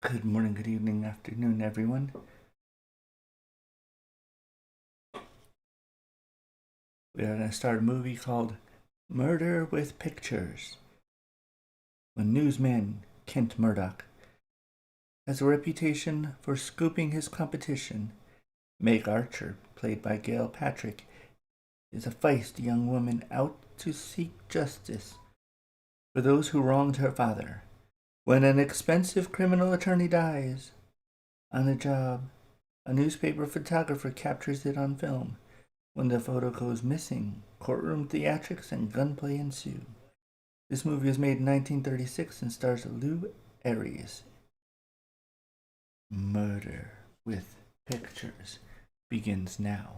Good morning, good evening, afternoon, everyone. We are going to start a movie called Murder with Pictures. When Newsman Kent Murdock has a reputation for scooping his competition, Meg Archer, played by Gail Patrick, is a feisty young woman out to seek justice for those who wronged her father. When an expensive criminal attorney dies on the job, a newspaper photographer captures it on film. When the photo goes missing, courtroom theatrics and gunplay ensue. This movie was made in 1936 and stars Lew Ayres. Murder with Pictures begins now.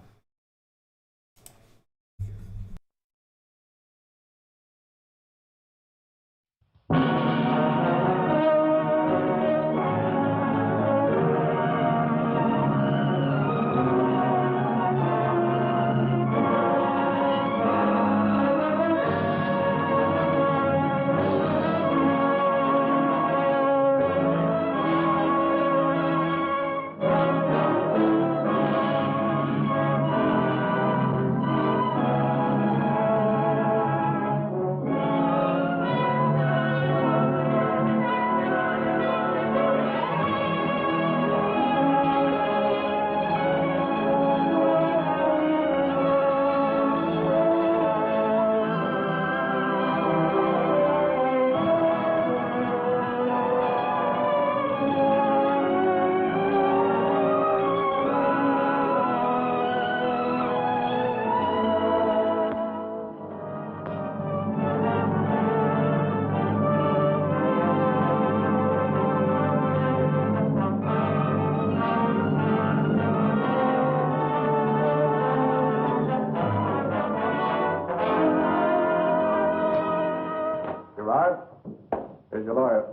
Here's your lawyer.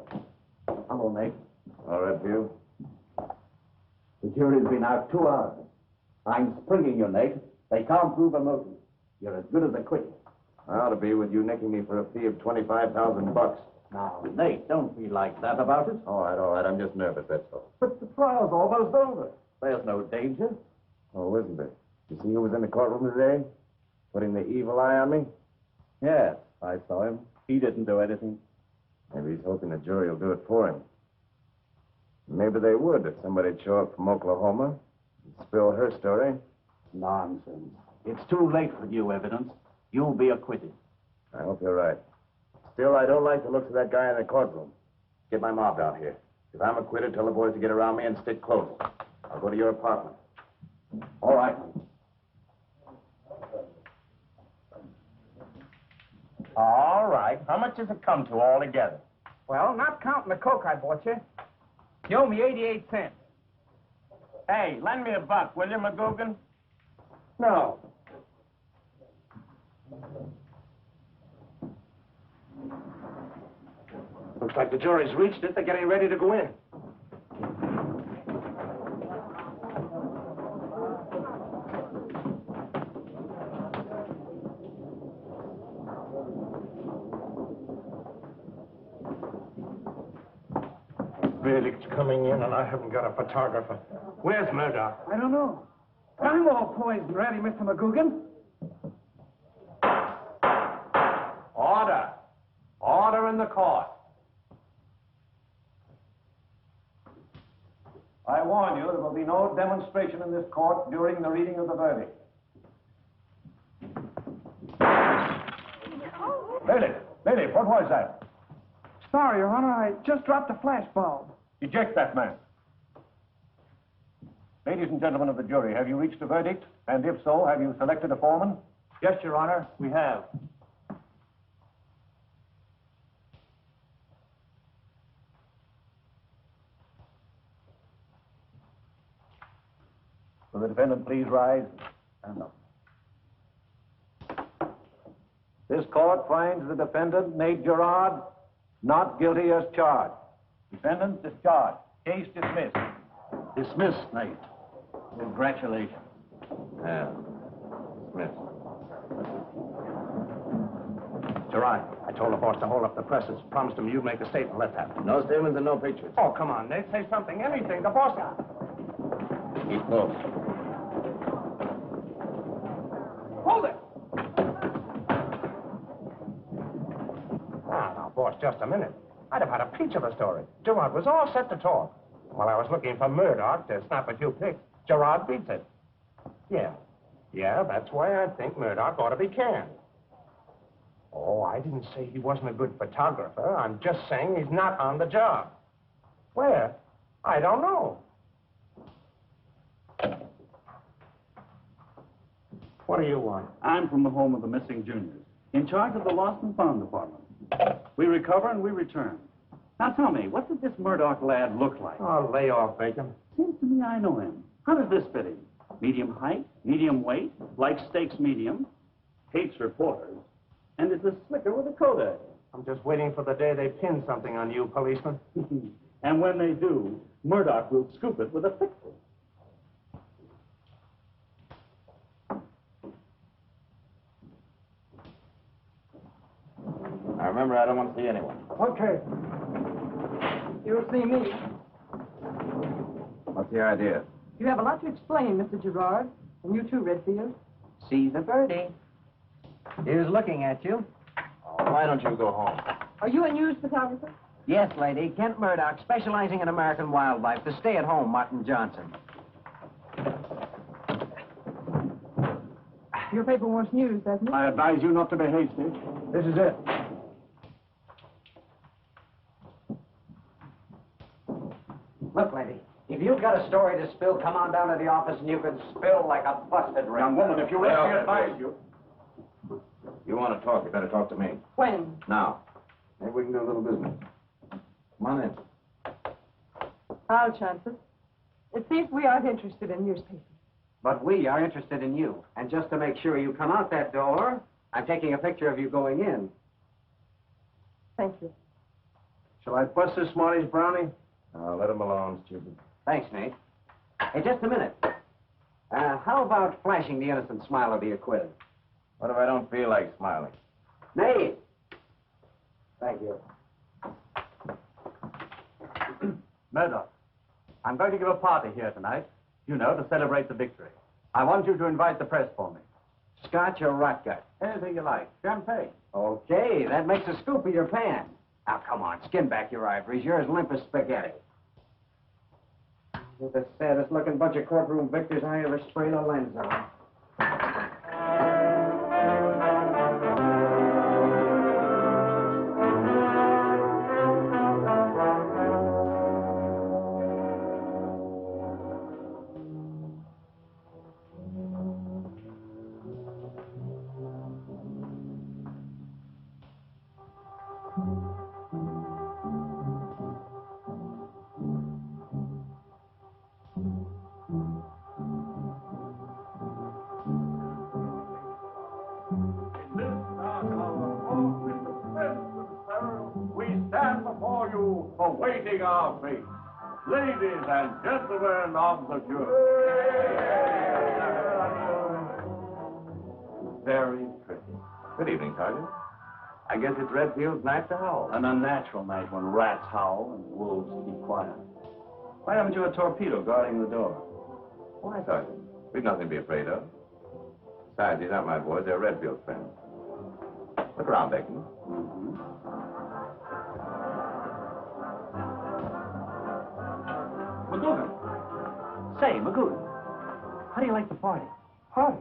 Hello, Nate. All right, Hugh. The jury's been out 2 hours. I'm springing you, Nate. They can't prove a motive. You're as good as acquitted. I ought to be with you nicking me for a fee of $25,000. Now, Nate, don't be like that about it. All right. I'm just nervous, that's all. But the trial's almost over. There's no danger. Oh, isn't there? You see who was in the courtroom today? Putting the evil eye on me? Yes, I saw him. He didn't do anything. Maybe he's hoping the jury will do it for him. Maybe they would if somebody'd show up from Oklahoma and spill her story. Nonsense. It's too late for new evidence. You'll be acquitted. I hope you're right. Still, I don't like the looks of that guy in the courtroom. Get my mob down here. If I'm acquitted, tell the boys to get around me and stick close. I'll go to your apartment. All right. All right. How much does it come to altogether? Well, not counting the Coke I bought you. You owe me 88 cents. Hey, lend me $1, will you, McGugan? No. Looks like the jury's reached it. They're getting ready to go in. Verdict's coming in, and I haven't got a photographer. Where's Murdock? I don't know. I'm all poised and ready, Mr. McGugan. Order. Order in the court. I warn you, there will be no demonstration in this court during the reading of the verdict. Lady, what was that? Sorry, Your Honor, I just dropped a flash bulb. Eject that man. Ladies and gentlemen of the jury, have you reached a verdict? And if so, have you selected a foreman? Yes, Your Honor, we have. Will the defendant please rise? Stand up. This court finds the defendant, Nate Gerard, not guilty as charged. Defendant discharged. Case dismissed. Dismissed, Nate. Congratulations. Yeah. Smith. Gerard, I told the boss to hold up the presses. Promised him you'd make a statement. Let's have it. No statements and no pictures. Oh, come on, Nate. Say something, anything. The boss... Keep close. Hold it! Now, boss, just a minute. I'd have had a peach of the story. Gerard was all set to talk. While I was looking for Murdock to snap a few pics, Gerard beats it. Yeah, that's why I think Murdock ought to be canned. Oh, I didn't say he wasn't a good photographer. I'm just saying he's not on the job. Where? I don't know. What do you want? I'm from the home of the missing juniors, in charge of the lost and found department. We recover and we return. Now tell me, what did this Murdock lad look like? Oh, lay off, Bacon. Seems to me I know him. How does this fit him? Medium height, medium weight, likes steaks medium, hates reporters, and is a slicker with a Kodak. I'm just waiting for the day they pin something on you, policeman. And when they do, Murdock will scoop it with a pixel. Now, remember, I don't want to see anyone. Okay. You'll see me. What's the idea? You have a lot to explain, Mr. Gerard. And you too, Redfield. See the birdie. Here's looking at you. Oh, why don't you go home? Are you a news photographer? Yes, lady. Kent Murdock, specializing in American wildlife. The stay-at-home Martin Johnson. Your paper wants news, doesn't it? I advise you not to be hasty. This is it. Look, lady. If you've got a story to spill, come on down to the office and you can spill like a busted ram. Young woman, if you wish, I advise you. You want to talk, you better talk to me. When? Now. Maybe we can do a little business. Come on in. I'll chance it. It seems we aren't interested in newspapers. But we are interested in you. And just to make sure you come out that door, I'm taking a picture of you going in. Thank you. Shall I bust this Smarties brownie? Let him alone, stupid. Thanks, Nate. Hey, just a minute. How about flashing the innocent smile of the acquitted? What if I don't feel like smiling? Nate! Thank you. Murdock, I'm going to give a party here tonight, you know, to celebrate the victory. I want you to invite the press for me. Scotch or rotgut? Anything you like. Champagne. Okay, that makes a scoop of your pan. Now, come on, skin back your ivories. You're as limp as spaghetti. You're the saddest-looking bunch of courtroom victors I ever sprayed a lens on. Awaiting our fate, ladies and gentlemen of the jury. Very pretty. Good evening, Sergeant. I guess it's Redfield's night to howl. An unnatural night when rats howl and wolves keep quiet. Why haven't you a torpedo guarding the door? Why, Sergeant? We've nothing to be afraid of. Besides, these aren't my boys. They're Redfield's friends. Look around, Bacon. McGugan. Say, McGugan, how do you like the party? Party?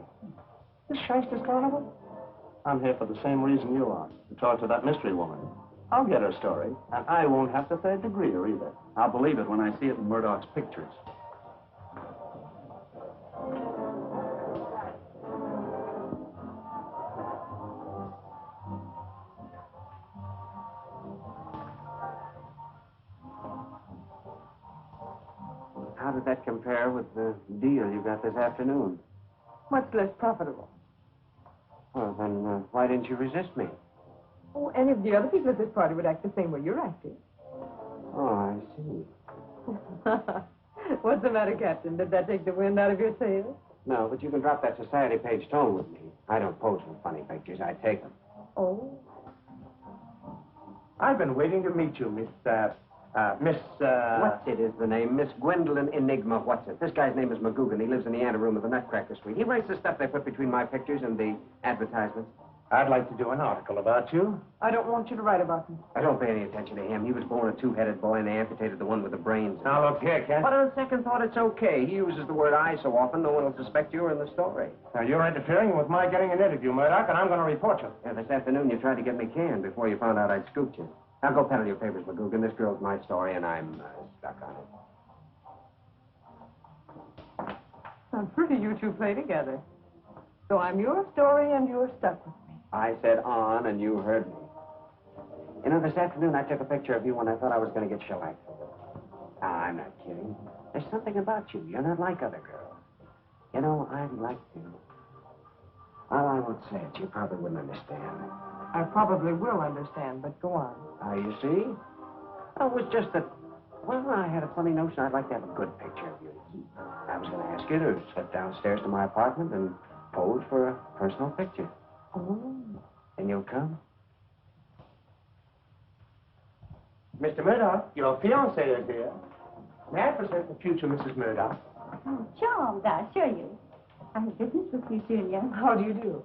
This shyster's carnival? I'm here for the same reason you are, to talk to that mystery woman. I'll get her story, and I won't have to third degree her either. I'll believe it when I see it in Murdock's pictures. How did that compare with the deal you got this afternoon? Much less profitable. Well, then, why didn't you resist me? Oh, any of the other people at this party would act the same way you're acting. Oh, I see. What's the matter, Captain? Did that take the wind out of your sails? No, but you can drop that society page tone with me. I don't pose for funny pictures. I take them. Oh. I've been waiting to meet you, Miss... What's it is the name? Miss Gwendolyn Enigma What's it? This guy's name is McGugan. He lives in the anteroom of the Nutcracker Suite. He writes the stuff they put between my pictures and the advertisements. I'd like to do an article about you. I don't want you to write about me. I don't pay any attention to him. He was born a two-headed boy, and they amputated the one with the brains. Now, look here, Kent. But on second thought, it's okay. He uses the word I so often, no one will suspect you're in the story. Now, you're interfering with my getting an interview, Murdock, and I'm going to report you. Yeah, this afternoon you tried to get me canned before you found out I'd scooped you. Now go peddle your papers, McGugan. This girl's my story, and I'm stuck on it. I'm pretty you two play together. So I'm your story and you're stuck with me. I said on, and you heard me. You know, this afternoon I took a picture of you when I thought I was going to get shellacked. I'm not kidding. There's something about you. You're not like other girls. You know, I'd like to. Well, I won't say it. You probably wouldn't understand. I probably will understand, but go on. You see? Oh, it was just that, well, I had a funny notion I'd like to have a good picture of you to keep. I was going to ask you to slip downstairs to my apartment and pose for a personal picture. Oh. And you'll come? Mr. Murdock, your fiancée is here. May I present the future Mrs. Murdock? Oh, charmed, I assure you. I have business with you, Junior. How do you do?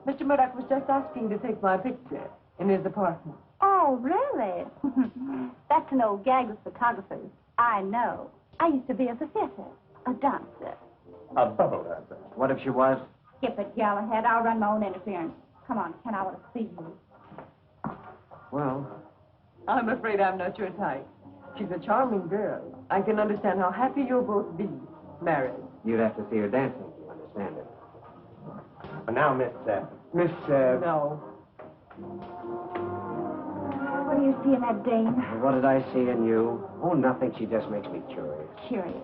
Mr. Murdock was just asking to take my picture in his apartment. Oh, really? That's an old gag with photographers. I know. I used to be a professor, a dancer. A bubble dancer. What if she was? Skip it, Galahad. I'll run my own interference. Come on, Ken, I want to see you. Well, I'm afraid I'm not your type. She's a charming girl. I can understand how happy you'll both be married. you'd have to see her dancing to understand it. Now, Miss... No. What do you see in that dame? What did I see in you? Oh, nothing. She just makes me curious. Curious.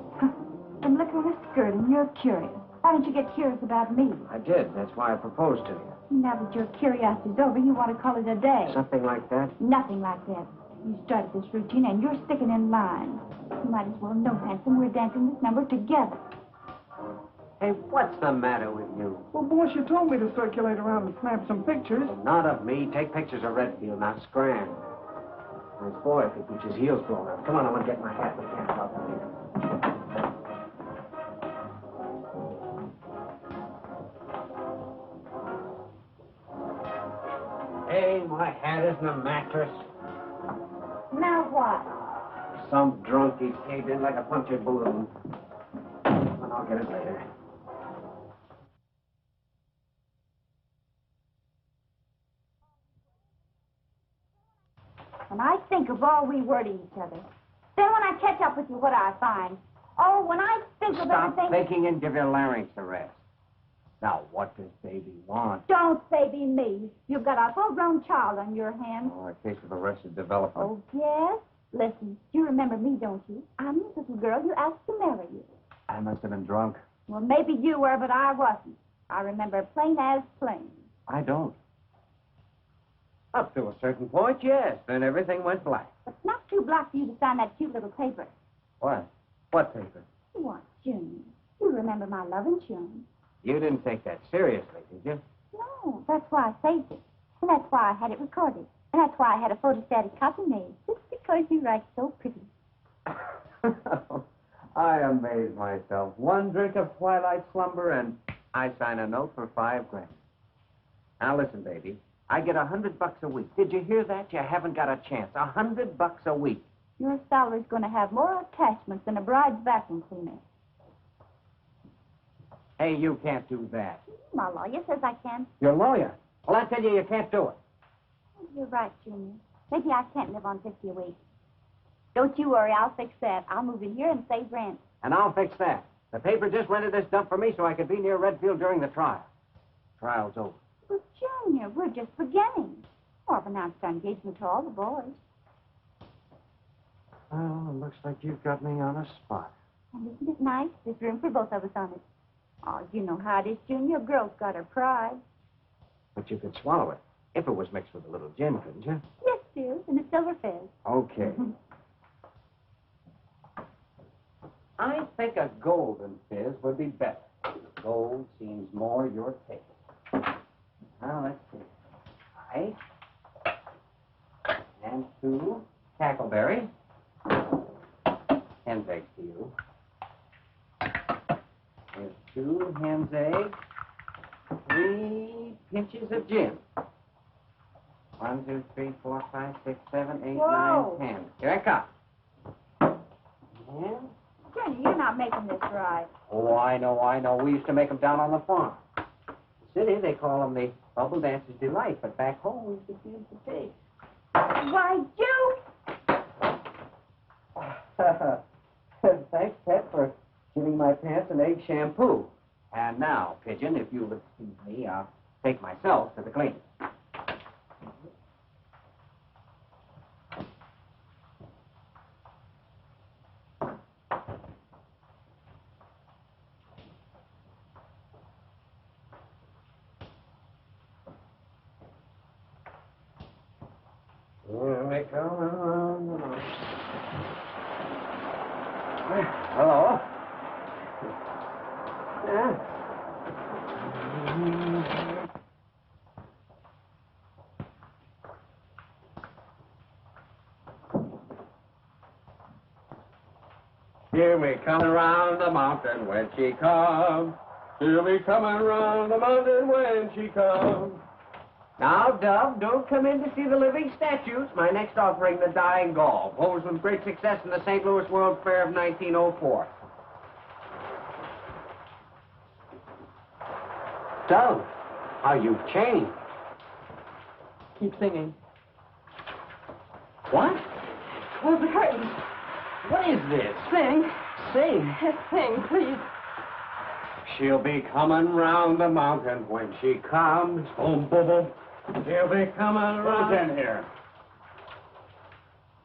And look at her skirt, and you're curious. Why don't you get curious about me? I did. That's why I proposed to you. Now that your curiosity's over, you want to call it a day. Something like that? Nothing like that. You started this routine, and you're sticking in line. You might as well know, handsome, we're dancing this number together. Hey, what's the matter with you? Well, boss, you told me to circulate around and snap some pictures. Not of me. Take pictures of Redfield, not scram. Nice boy if he keeps his heels blown up. Come on, I'm going to get my hat. We can't talk here. Hey, my hat isn't a mattress. Now what? Some drunk he caved in like a punctured balloon. And I'll get it later. When I think of all we were to each other, then when I catch up with you, what do I find? Oh, when I think of Stop everything... thinking and give your larynx a rest. Now, what does baby want? Don't baby me. You've got a full-grown child on your hands. Oh, a case of arrested development. Oh, yes? Listen, you remember me, don't you? I'm the little girl you asked to marry you. I must have been drunk. Well, maybe you were, but I wasn't. I remember plain as plain. I don't. Up to a certain point, yes. Then everything went black. But it's not too black for you to sign that cute little paper. What? What paper? What, Junior? You remember my loving tune. You didn't take that seriously, did you? No, that's why I saved it. And that's why I had it recorded. And that's why I had a photostatic copy made. Just because you write so pretty. I amaze myself. One drink of twilight slumber, and I sign a note for $5,000. Now listen, baby. I get $100 a week. Did you hear that? You haven't got a chance. $100 a week. Your salary's going to have more attachments than a bride's vacuum cleaner. Hey, you can't do that. My lawyer says I can. Your lawyer. Well, I tell you, you can't do it. You're right, Junior. Maybe I can't live on $50 a week. Don't you worry, I'll fix that. I'll move in here and save rent. And I'll fix that. The paper just rented this dump for me so I could be near Redfield during the trial. Trial's over. Well, Junior, we're just beginning. Or I've announced our engagement to all the boys. Well, it looks like you've got me on a spot. And isn't it nice? There's room for both of us on it. Oh, you know how it is, Junior. A girl's got her pride. But you could swallow it. If it was mixed with a little gin, couldn't you? Yes, dear, and a silver fizz. Okay. I think a golden fizz would be better. Gold seems more your taste. Now, let's see. Right. ensue, tackleberry, hen's eggs to you. Here's 2 hen's eggs, 3 pinches of gin. 1, 2, 3, 4, 5, 6, 7, 8, Whoa. 9, 10. Here I come. And... Jenny, you're not making this right. Oh, I know. We used to make them down on the farm. In the city, they call them the Bubble Dancer's Delight, but back home, we used to see them for taste. Why, you... Thanks, Pet, for giving my pants an egg shampoo. And now, Pigeon, if you'll excuse me, I'll take myself to the cleaners. Hello? Yeah. Hear me coming round the mountain when she comes. Hear me coming round the mountain when she comes. Now, Dove, don't come in to see the living statues. My next offering, the dying Gaul, holds with great success in the St. Louis World Fair of 1904. Dove, how you've changed. Keep singing. What? Close the curtains. What is this? Sing. Sing. Sing, please. She'll be coming round the mountain when she comes. Boom, boom, boom. She'll be coming round. Who's in here?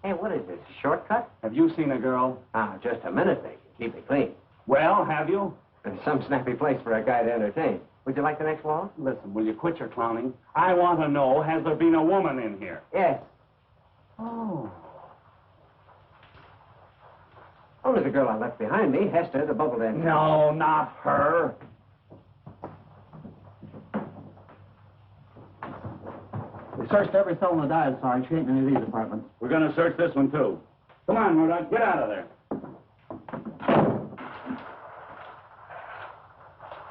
Hey, what is this, a shortcut? Have you seen a girl? Ah, just a minute, they keep it clean. Well, have you? And some snappy place for a guy to entertain. Would you like the next wall? Listen, will you quit your clowning? I want to know, has there been a woman in here? Yes. Oh. Only the girl I left behind me, Hester, the bubble dancer. No, not her. We searched every cell in the diet, Sarge. She ain't in any of these apartments. We're going to search this one, too. Come on, Murdock, get out of there.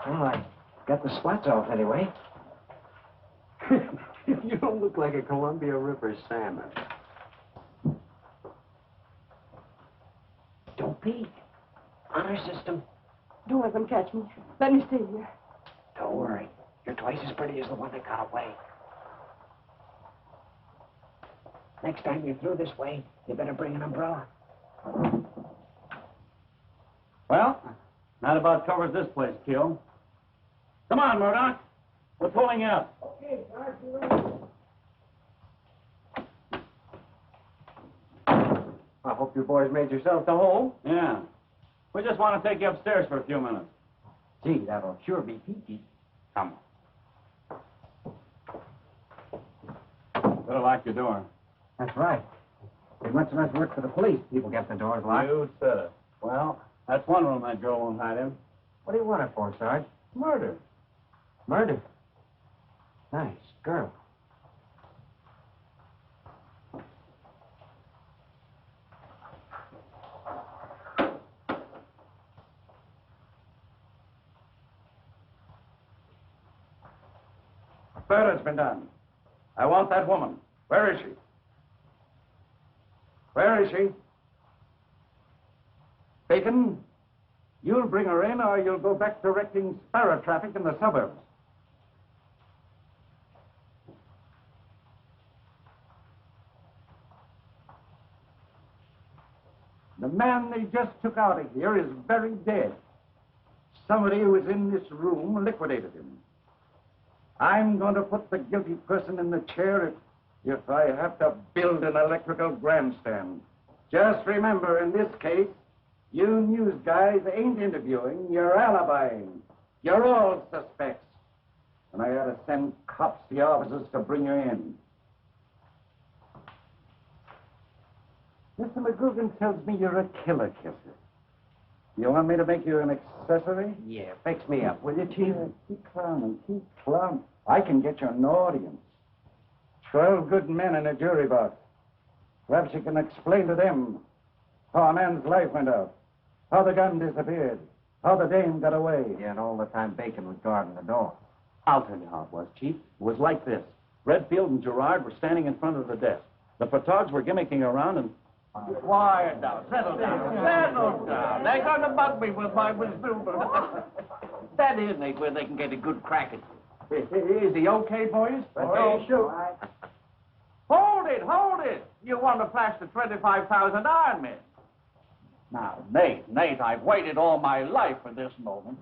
Well, I got the spots off anyway. You don't look like a Columbia River salmon. Don't peek. Honor system. Don't let them catch me. Let me stay here. Don't worry. You're twice as pretty as the one that got away. Next time you're through this way, you better bring an umbrella. Well, that about covers this place, Keel. Come on, Murdock. We're pulling out. Okay, Sarge, you ready? I hope you boys made yourselves to home. Yeah. We just want to take you upstairs for a few minutes. Gee, that'll sure be peachy. Come on. Better lock your door. That's right. There's much less work for the police. People get the doors locked. You said it. Well, that's one room that girl won't hide in. What do you want it for, Sarge? Murder. Murder. Nice girl. Murder's been done. I want that woman. Where is she? Where is she? Bacon, you'll bring her in or you'll go back directing sparrow traffic in the suburbs. The man they just took out of here is very dead. Somebody who was in this room liquidated him. I'm going to put the guilty person in the chair if I have to build an electrical grandstand. Just remember, in this case, you news guys ain't interviewing, you're alibying. You're all suspects. And I ought to send cops to your offices to bring you in. Mr. McGugan tells me you're a killer kisser. You want me to make you an accessory? Yeah, fix me up, will you, Chief? Keep clowning, keep clowning. I can get you an audience. 12 good men in a jury box. Perhaps you can explain to them how a man's life went out, how the gun disappeared, how the dame got away. Yet all the time Bacon was guarding the door. I'll tell you how it was, Chief. It was like this. Redfield and Gerard were standing in front of the desk. The photogs were gimmicking around and... Quiet now. Settle down. Settle down. They're going to bug me with my wisdom. That ain't where they can get a good crack at you. Is he okay, boys? Oh, shoot. Hold it, hold it. You want to flash the 25,000 Iron Men. Now, Nate, I've waited all my life for this moment.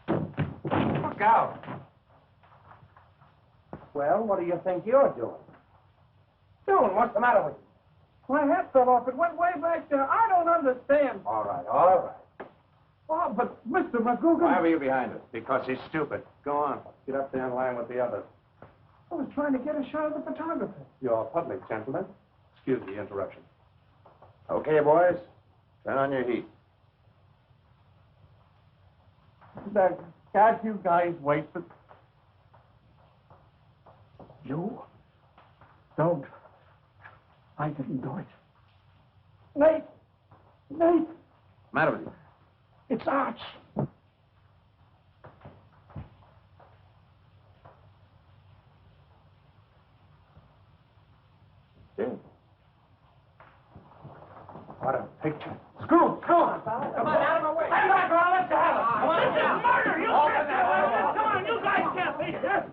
Look out. Well, what do you think you're doing? Doing? What's the matter with you? My hat fell off. It went way back there. I don't understand. All right, all right. Oh, but Mr. McGugan... Why were you behind us? Because he's stupid. Go on. Get up there in line with the others. I was trying to get a shot of the photographer. You're public, gentlemen. Excuse the interruption. Okay, boys. Turn on your heat. Can't you guys wait for... You? Don't. I didn't do it. Nate! What's the matter with you? It's Arch. Jim. What a picture. Scoot! Come on, out of the way. Hey, back, girl, let's have it. Come on, down. Murder! Come on, you guys can't be here.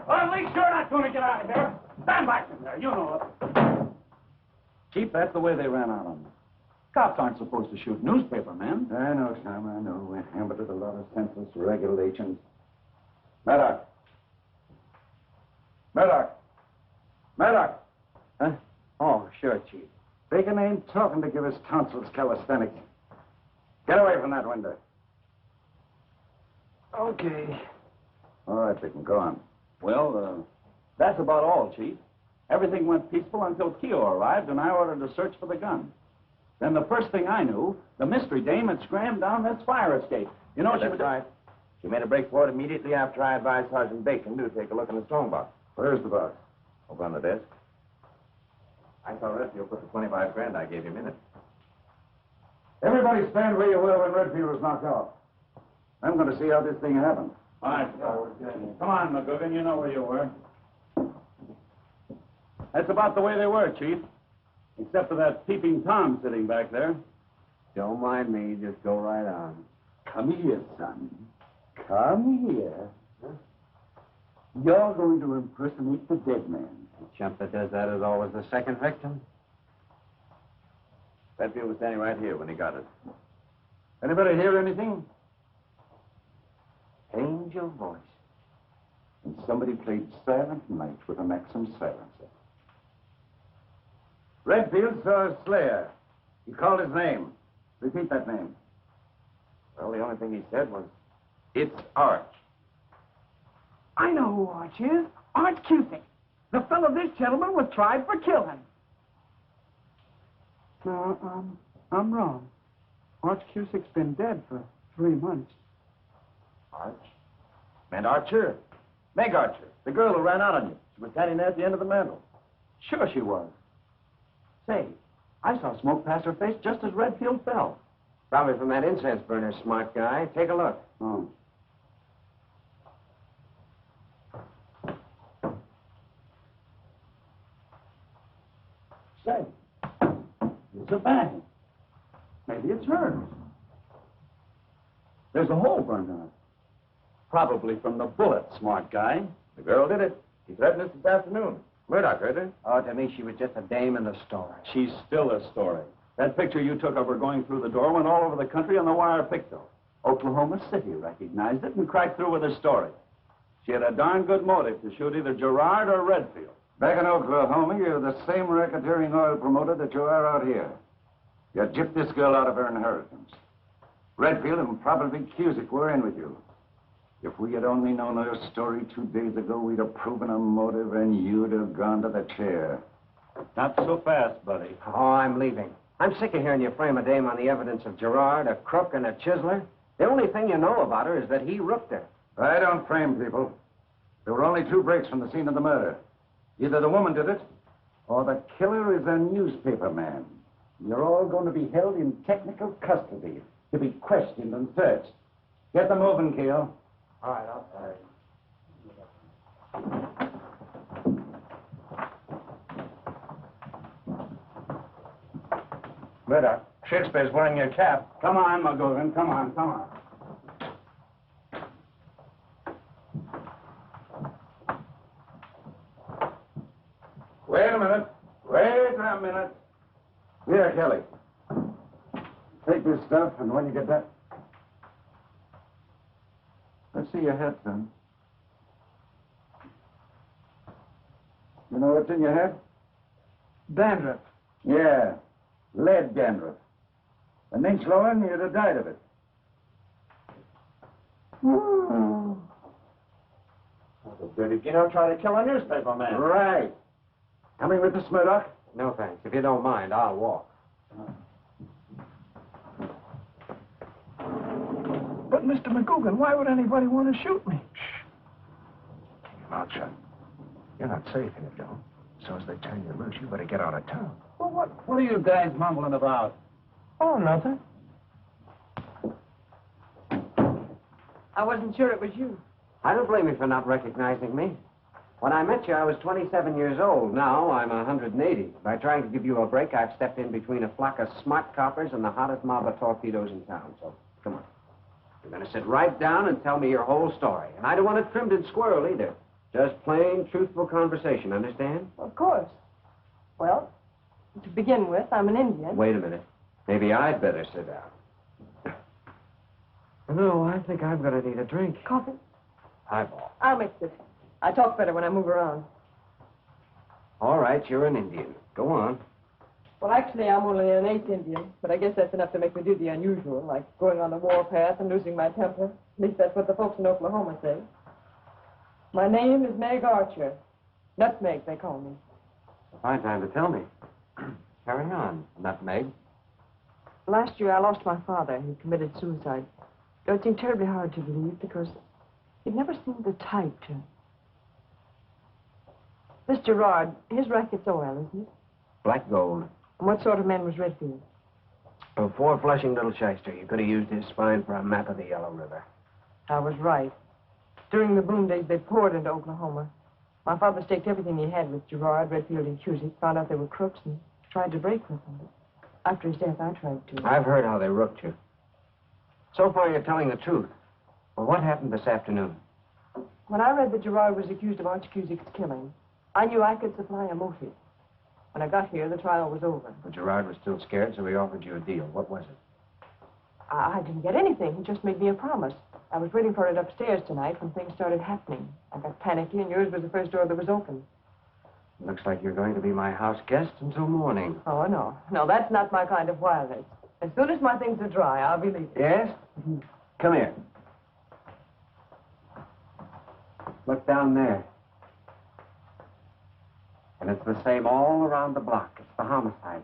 Well, at least you're not going to get out of here. Stand back from there. You know it. Chief, that's the way they ran out on me. Cops aren't supposed to shoot newspaper men. I know, Sam, I know. We're hammered with a lot of senseless regulations. Murdock! Murdock! Murdock! Huh? Oh, sure, Chief. Bacon ain't talking to give his tonsils calisthenics. Get away from that window. Okay. All right, Bacon, go on. Well, that's about all, Chief. Everything went peaceful until Keogh arrived, and I ordered a search for the gun. Then the first thing I knew, the mystery dame had scrammed down this fire escape. You know, That's right. She made a break for it immediately after I advised Sergeant Bacon to take a look in the strong box. Where's the box? Over on the desk. I saw Redfield put the 25 grand I gave him in it. Everybody stand where you were when Redfield was knocked out. I'm going to see how this thing happened. All right, come on, McGugan, you know where you were. That's about the way they were, Chief. Except for that peeping Tom sitting back there. Don't mind me. Just go right on. Come here, son. Come here. You're going to impersonate the dead man. The chump that does that is always the second victim. Redfield was standing right here when he got it. Anybody hear anything? Angel voice. And somebody played Silent Night with a Maxim silencer. Redfield saw a slayer. He called his name. Repeat that name. Well, the only thing he said was, "It's Arch." I know who Arch is. Arch Cusick. The fellow this gentleman was tried for killing. No, I'm wrong. Arch Cusick's been dead for 3 months. Arch? And Archer. Meg Archer. The girl who ran out on you. She was standing there at the end of the mantel. Sure she was. Say, I saw smoke pass her face just as Redfield fell. Probably from that incense burner, smart guy. Take a look. Oh. Say, it's a bag. Maybe it's hers. There's a hole burned in it. Probably from the bullet, smart guy. The girl did it. He threatened us this afternoon. Murdock heard her. Oh, to me, she was just a dame in the story. She's still a story. That picture you took of her going through the door went all over the country on the wire picto. Oklahoma City recognized it and cracked through with her story. She had a darn good motive to shoot either Gerard or Redfield. Back in Oklahoma, you're the same racketeering oil promoter that you are out here. You gypped this girl out of her inheritance. Redfield and probably Cusick were in with you. If we had only known her story 2 days ago, we'd have proven a motive and you'd have gone to the chair. Not so fast, buddy. Oh, I'm leaving. I'm sick of hearing you frame a dame on the evidence of Gerard, a crook, and a chiseler. The only thing you know about her is that he rooked her. I don't frame people. There were only 2 breaks from the scene of the murder. Either the woman did it, or the killer is a newspaper man. You're all going to be held in technical custody to be questioned and searched. Get them moving, Keel. All right, I'll try. Murdock, Shakespeare's wearing your cap. Come on, McGugan. Come on, come on. Wait a minute. Wait a minute. Here, Kelly. Take this stuff, and when you get that... Let's see your head, son. You know what's in your head? Dandruff. Yeah. Lead dandruff. An inch lower and you'd have died of it. That's a dirty Gino trying to kill a newspaper man. Right. Coming with us, Murdock? No, thanks. If you don't mind, I'll walk. But, Mr. McGugan, why would anybody want to shoot me? Keep your mouth shut. You're not safe here, Joe. As soon as they turn you loose, you better get out of town. Well, what are you guys mumbling about? Oh, nothing. I wasn't sure it was you. I don't blame you for not recognizing me. When I met you, I was 27 years old. Now I'm 180. By trying to give you a break, I've stepped in between a flock of smart coppers and the hottest mob of torpedoes in town. So, come on. You're going to sit right down and tell me your whole story. And I don't want it trimmed and squirrel either. Just plain, truthful conversation, understand? Of course. Well, to begin with, I'm an Indian. Wait a minute. Maybe I'd better sit down. No, I think I'm going to need a drink. Coffee? Highball. I'll mix it. I talk better when I move around. All right, you're an Indian. Go on. Well, actually, I'm only an 8th Indian, but I guess that's enough to make me do the unusual, like going on the warpath and losing my temper. At least that's what the folks in Oklahoma say. My name is Meg Archer. Nutmeg, they call me. Fine time to tell me. Carry on, Nutmeg. Last year, I lost my father. He committed suicide. It seemed terribly hard to believe because he'd never seemed the type to. This Gerard, his racket's oil, isn't it? Black gold. And what sort of man was Redfield? A 4-flushing little shyster. You could have used his spine for a map of the Yellow River. I was right. During the boom days, they poured into Oklahoma. My father staked everything he had with Gerard, Redfield, and Cusick, found out they were crooks, and tried to break with them. But after his death, I tried to. I've heard how they rooked you. So far, you're telling the truth. Well, what happened this afternoon? When I read that Gerard was accused of Arch Cusick's killing, I knew I could supply a Moffitt. When I got here, the trial was over. But Gerard was still scared, so he offered you a deal. What was it? I didn't get anything. He just made me a promise. I was waiting for it upstairs tonight when things started happening. I got panicky, and yours was the first door that was open. Looks like you're going to be my house guest until morning. Oh, no. No, that's not my kind of wildness. As soon as my things are dry, I'll be leaving. Yes? Come here. Look down there. And it's the same all around the block. It's the homicide.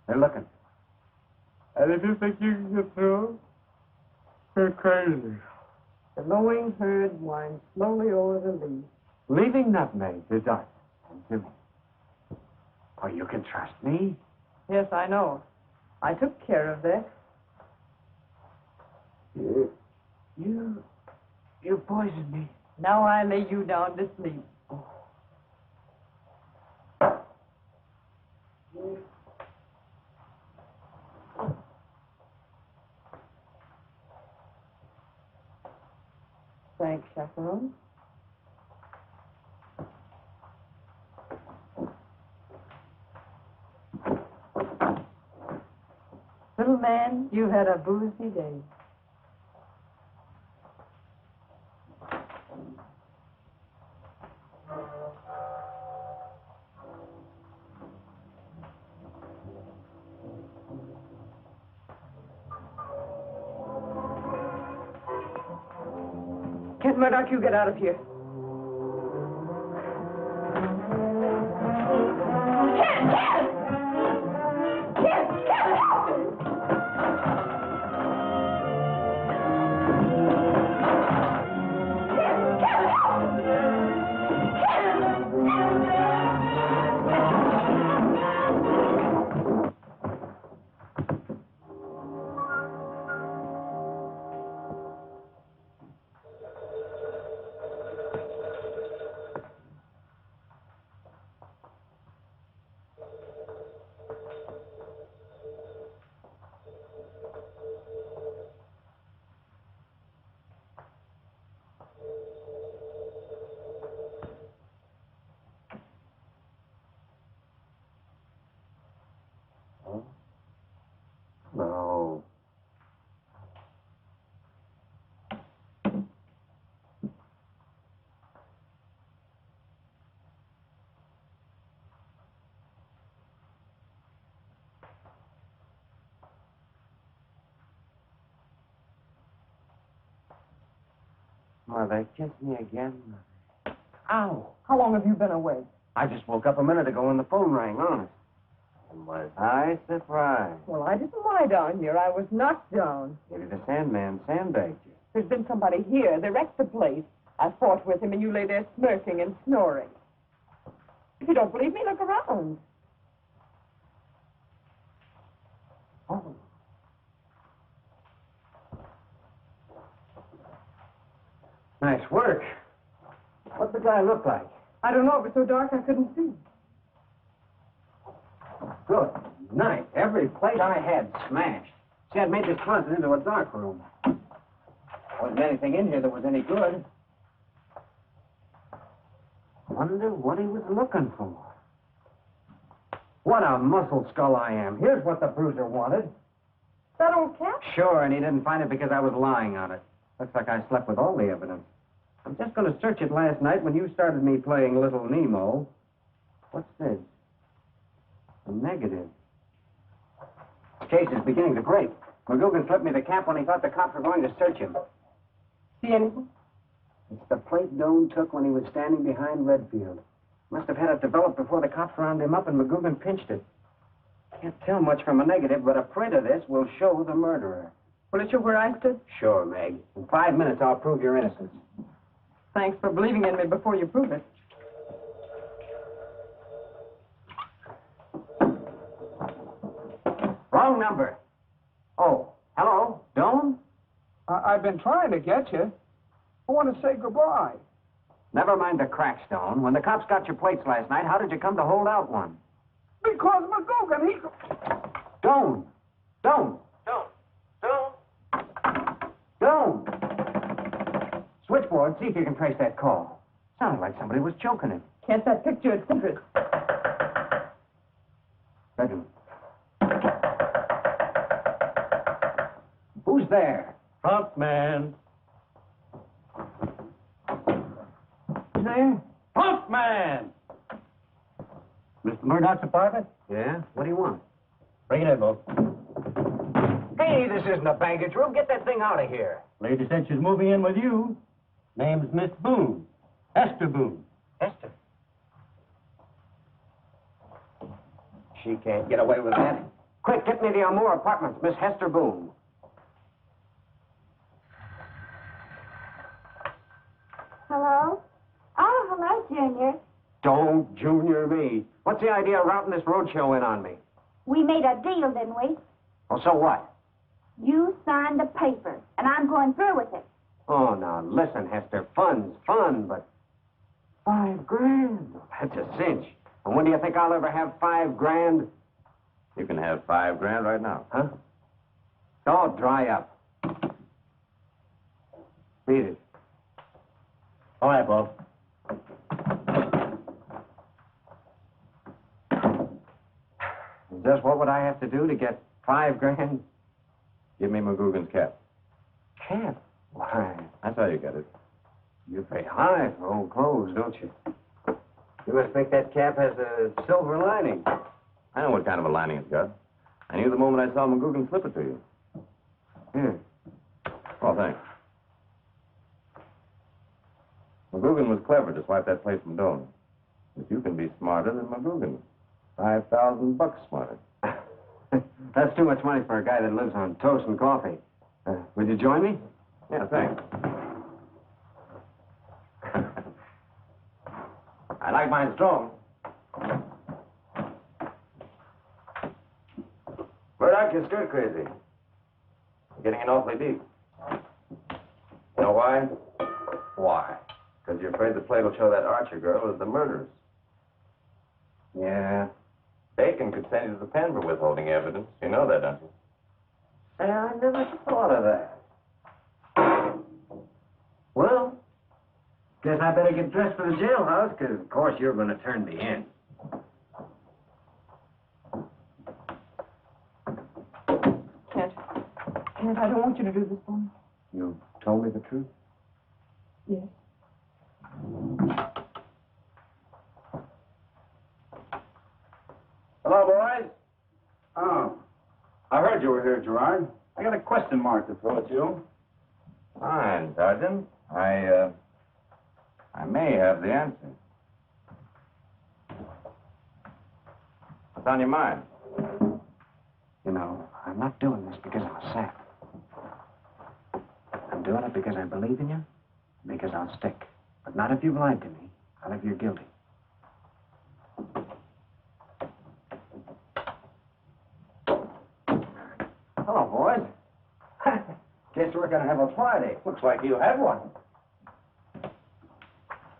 They're looking. And if you think you can get through, you're crazy. The lowing herd winds slowly over the leaf. Leaving Nutmeg to dust and to me. Oh, you can trust me? Yes, I know. I took care of that. You poisoned me. Now I lay you down to sleep. Thanks, Chaperone. Little man, you've had a boozy day. Kent Murdock, you get out of here. Mother, kiss me again. Ow. How long have you been away? I just woke up a minute ago and the phone rang, honest. And was I surprised? Well, I didn't lie down here. I was knocked down. Maybe the Sandman sandbagged you. There's been somebody here. They wrecked the place. I fought with him, and you lay there smirking and snoring. If you don't believe me, look around. Oh. Nice work. What'd the guy look like? I don't know. It was so dark I couldn't see. Good night. Every plate I had smashed. See, I'd made this closet into a dark room. Wasn't anything in here that was any good. Wonder what he was looking for. What a muscle skull I am. Here's what the bruiser wanted. That old cap? Sure, and he didn't find it because I was lying on it. Looks like I slept with all the evidence. I'm just going to search it last night when you started me playing Little Nemo. What's this? A negative. The case is beginning to break. McGugan slipped me the cap when he thought the cops were going to search him. See anything? It's the plate Doane took when he was standing behind Redfield. Must have had it developed before the cops rounded him up and McGugan pinched it. Can't tell much from a negative, but a print of this will show the murderer. Will it show where I stood? Sure, Meg. In 5 minutes, I'll prove your innocence. Thanks for believing in me before you prove it. Wrong number. Oh, hello, Doane? I've been trying to get you. I want to say goodbye. Never mind the cracks, Doane. When the cops got your plates last night, how did you come to hold out one? Because McGugan, he... Doane! Doane! Doane! Switchboard, see if you can trace that call. Sounded like somebody was choking him. Can't that picture its secret? Bedroom. Who's there? Front man. Who's there? Front man! Mr. Murdock's apartment? Yeah? What do you want? Bring it in, Bo. Hey, this isn't a baggage room. Get that thing out of here. Lady said she's moving in with you. Name's Miss Boone. Esther Boone. Esther. She can't get away with that. Quick, get me the Amour Apartments, Miss Hester Boone. Hello? Oh, hello, Junior. Don't junior me. What's the idea of routing this roadshow in on me? We made a deal, didn't we? Oh, so what? You signed the paper, and I'm going through with it. Oh, now, listen, Hester. Fun's fun, but $5,000. That's a cinch. And when do you think I'll ever have $5,000? You can have $5,000 right now. Huh? Oh, dry up. Beat it. All right, Bo. Just what would I have to do to get $5,000? Give me McGugan's cap. Cap? Why, That's how you get it. you pay high for old clothes, don't you? You must think that cap has a silver lining. I know what kind of a lining it's got. I knew the moment I saw McGugan slip it to you. Here. Well, thanks. McGugan was clever to swipe that place from Doane. But you can be smarter than McGugan. $5,000 smarter. That's too much money for a guy that lives on toast and coffee. Would you join me? Yeah, thanks. I like mine strong. Murdock, you're stir crazy. You're getting in awfully deep. You know why? Why? Because you're afraid the play will show that Archer girl as the murderers. Yeah. Bacon could send you to the pen for withholding evidence. You know that, don't you? Say, I never thought of that. Well, guess I better get dressed for the jailhouse, because, of course, you're going to turn me in. Kent, I don't want you to do this for me. You told me the truth? Yes. Hello, boys. Oh, I heard you were here, Gerard. I got a question mark to throw at you. Fine, Sergeant. I may have the answer. What's on your mind? You know, I'm not doing this because I'm a sap. I'm doing it because I believe in you, because I'll stick. But not if you've lied to me, not if you're guilty. Hello, boys. Guess we're going to have a party. Looks like you had one.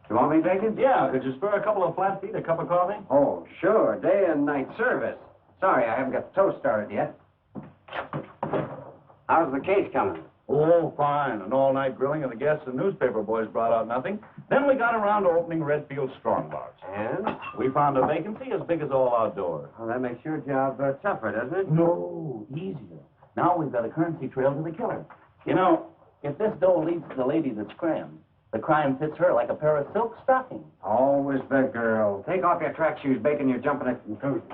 You want me, Bacon? Yeah, could you spare a couple of flat feet, a cup of coffee? Oh, sure. Day and night service. Sorry, I haven't got the toast started yet. How's the case coming? Oh, fine. An all-night grilling of the guests and newspaper boys brought out nothing. Then we got around to opening Redfield's strongbox. And? We found a vacancy as big as all outdoors. Well, that makes your job tougher, doesn't it? No, easier. Now we've got a currency trail to the killer. You know, if this dough leads to the lady that's crammed, the crime fits her like a pair of silk stockings. Always the girl. Take off your track shoes, Bacon. You're jumping at conclusions.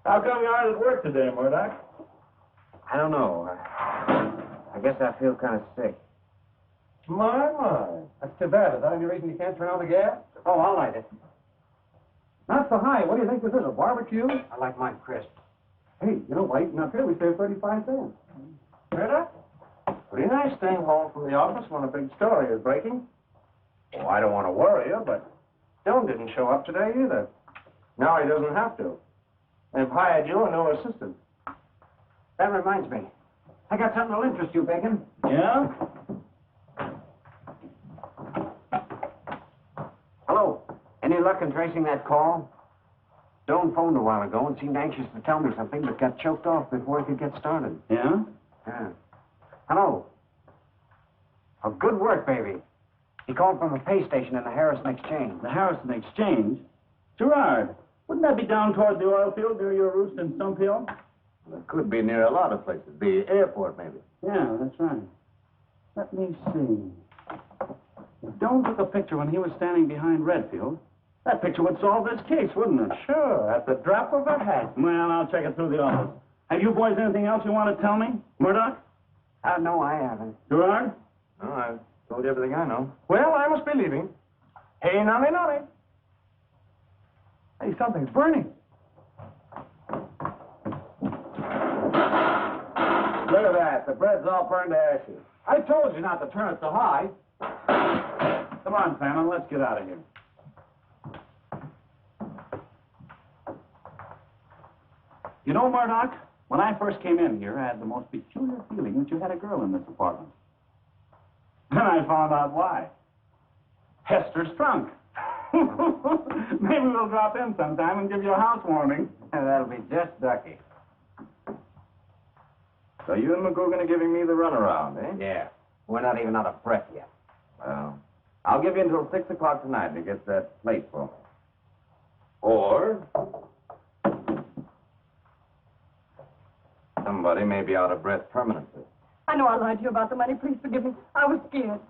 How come you aren't at work today, Murdock? I don't know. I guess I feel kind of sick. My. That's too bad. Is that any reason you can't turn on the gas? Oh, I'll light it. Not so high. What do you think this is, a barbecue? I like mine crisp. Hey, you know, by eating up here, we save 35 cents. Murdock? Pretty nice staying home from the office when a big story is breaking. Oh, I don't want to worry you, but Stone didn't show up today either. Now he doesn't have to. They've hired you a new assistant. That reminds me. I got something that'll interest you, Bacon. Yeah? Hello. Any luck in tracing that call? Stone phoned a while ago and seemed anxious to tell me something, but got choked off before he could get started. Yeah? Yeah. Hello. Oh, good work, baby. He called from the pay station in the Harrison Exchange. The Harrison Exchange? Gerard, wouldn't that be down toward the oil field near your roost in Stump Hill? It could be near a lot of places. The airport, maybe. Yeah, that's right. Let me see. If Doan took a picture when he was standing behind Redfield, that picture would solve this case, wouldn't it? Sure, at the drop of a hat. Well, I'll check it through the office. Have you boys anything else you want to tell me? Murdock? No, I haven't. Gerard? No, I've told you everything I know. Well, I must be leaving. Hey, nolly, nolly. Hey, something's burning. Look at that. The bread's all burned to ashes. I told you not to turn it so high. Come on, Famine, let's get out of here. You know, Murdock, when I first came in here, I had the most peculiar feeling that you had a girl in this apartment. Then I found out why. Hester's trunk. Maybe we'll drop in sometime and give you a housewarming. That'll be just ducky. So you and McGugan are giving me the runaround, eh? Yeah. We're not even out of breath yet. Well, I'll give you until 6 o'clock tonight to get that plate for me. Or somebody may be out of breath permanently. I know I lied to you about the money. Please forgive me. I was scared.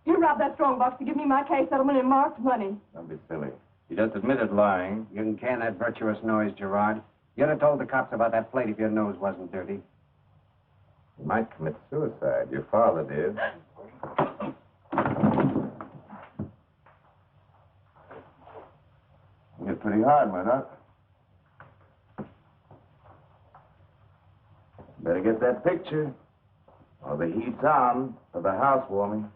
You robbed that strongbox to give me my cash settlement in marked money. Don't be silly. You just admitted lying. You can can that virtuous noise, Gerard. You'd have told the cops about that plate if your nose wasn't dirty. You might commit suicide. Your father did. You hit pretty hard, Murdock. Better get that picture, or the heat's on for the housewarming.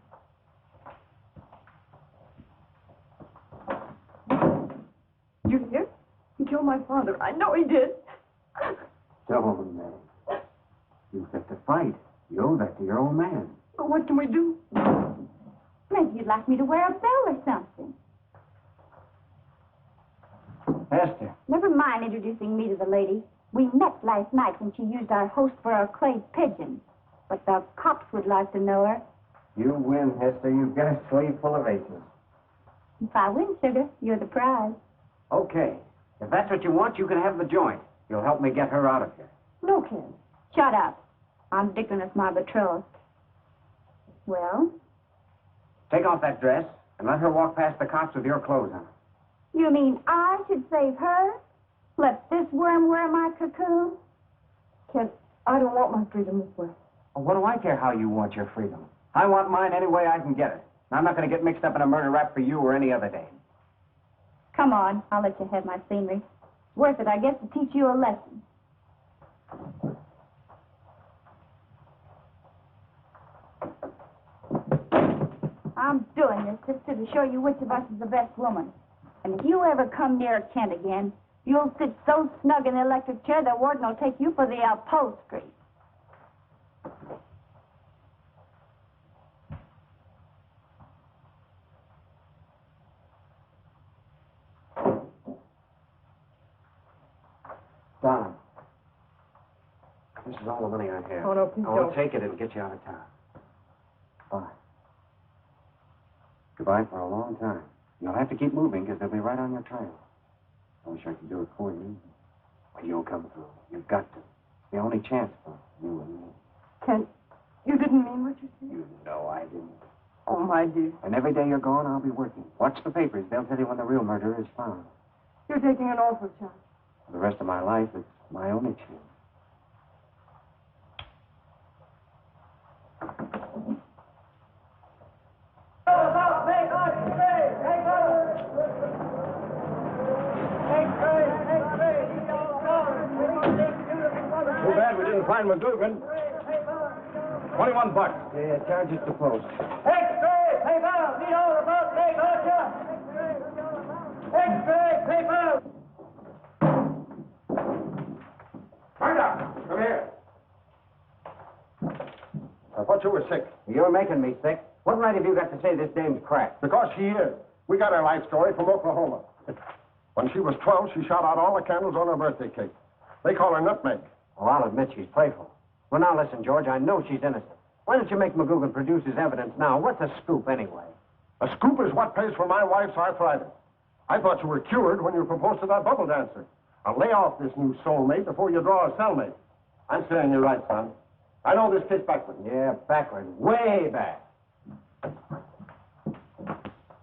You hear? He killed my father. I know he did. Don't, man. You've got to fight. You owe that to your old man. But what can we do? Maybe you'd like me to wear a bell or something. Esther. Never mind introducing me to the lady. We met last night when she used our host for a clay pigeon. But the cops would like to know her. You win, Hester. You've got a sleeve full of aces. If I win, sugar, you're the prize. Okay. If that's what you want, you can have the joint. You'll help me get her out of here. No, kid. Shut up. I'm Dickon, my betrothed. Well? Take off that dress and let her walk past the cops with your clothes on. You mean I should save her? Let this worm wear my cocoon? Kent, I don't want my freedom this way. Well, what do I care how you want your freedom? I want mine any way I can get it. And I'm not going to get mixed up in a murder rap for you or any other dame. Come on, I'll let you have my scenery. It's worth it, I guess, to teach you a lesson. I'm doing this, sister, to show you which of us is the best woman. And if you ever come near Kent again, you'll sit so snug in the electric chair the warden will take you for the upholstery. Donna, this is all the money I have. Oh, no, please I won't don't. take it. It'll get you out of town. Bye. Goodbye for a long time. You'll have to keep moving because they'll be right on your trail. I wish I could do it for you. But you'll come through. You've got to. It's the only chance for you and me. Kent, you didn't mean what you said? You know I didn't. Oh, my dear. And every day you're gone, I'll be working. Watch the papers. They'll tell you when the real murderer is found. You're taking an awful chance. For the rest of my life, it's my only chance. Too bad we didn't find McGugan. 21 bucks. Yeah, charges to post. X-ray paper! Read all about Meg Archer! X-ray paper! Murdock, come here. I thought you were sick. You're making me sick. What right have you got to say this dame's cracked? Because she is. We got her life story from Oklahoma. When she was 12, she shot out all the candles on her birthday cake. They call her Nutmeg. Well, I'll admit she's playful. Well, now listen, George, I know she's innocent. Why don't you make McGugan produce his evidence now? What's a scoop, anyway? A scoop is what pays for my wife's arthritis. I thought you were cured when you proposed to that bubble dancer. Now lay off this new soulmate before you draw a cellmate. I'm saying you're right, son. I know this kid's backward. Yeah, backward. Way back.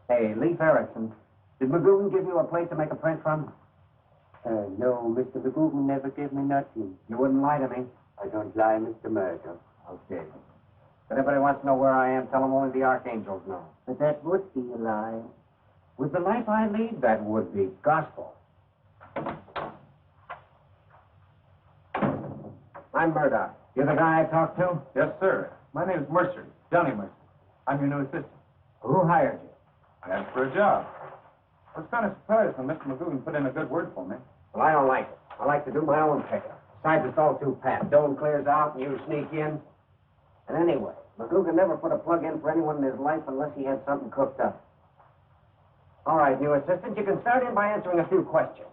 Hey, Lew Ayres, did McGugan give you a plate to make a print from? No, Mr. McGugan never gave me nothing. You wouldn't lie to me. I don't lie, Mr. Murdock. Okay. If anybody wants to know where I am, tell them only the archangels know. But that would be a lie. With the life I lead, that would be gospel. I'm Murdock. You're the guy I talked to? Yes, sir. My name is Mercer, Johnny Mercer. I'm your new assistant. Who hired you? I asked for a job. I was kind of surprised when Mr. McGugan put in a good word for me. Well, I don't like it. I like to do my own pickup. Besides, it's all too pat. Doan clears out and you sneak in. And anyway, McGugan never put a plug in for anyone in his life unless he had something cooked up. All right, new assistant, you can start in by answering a few questions.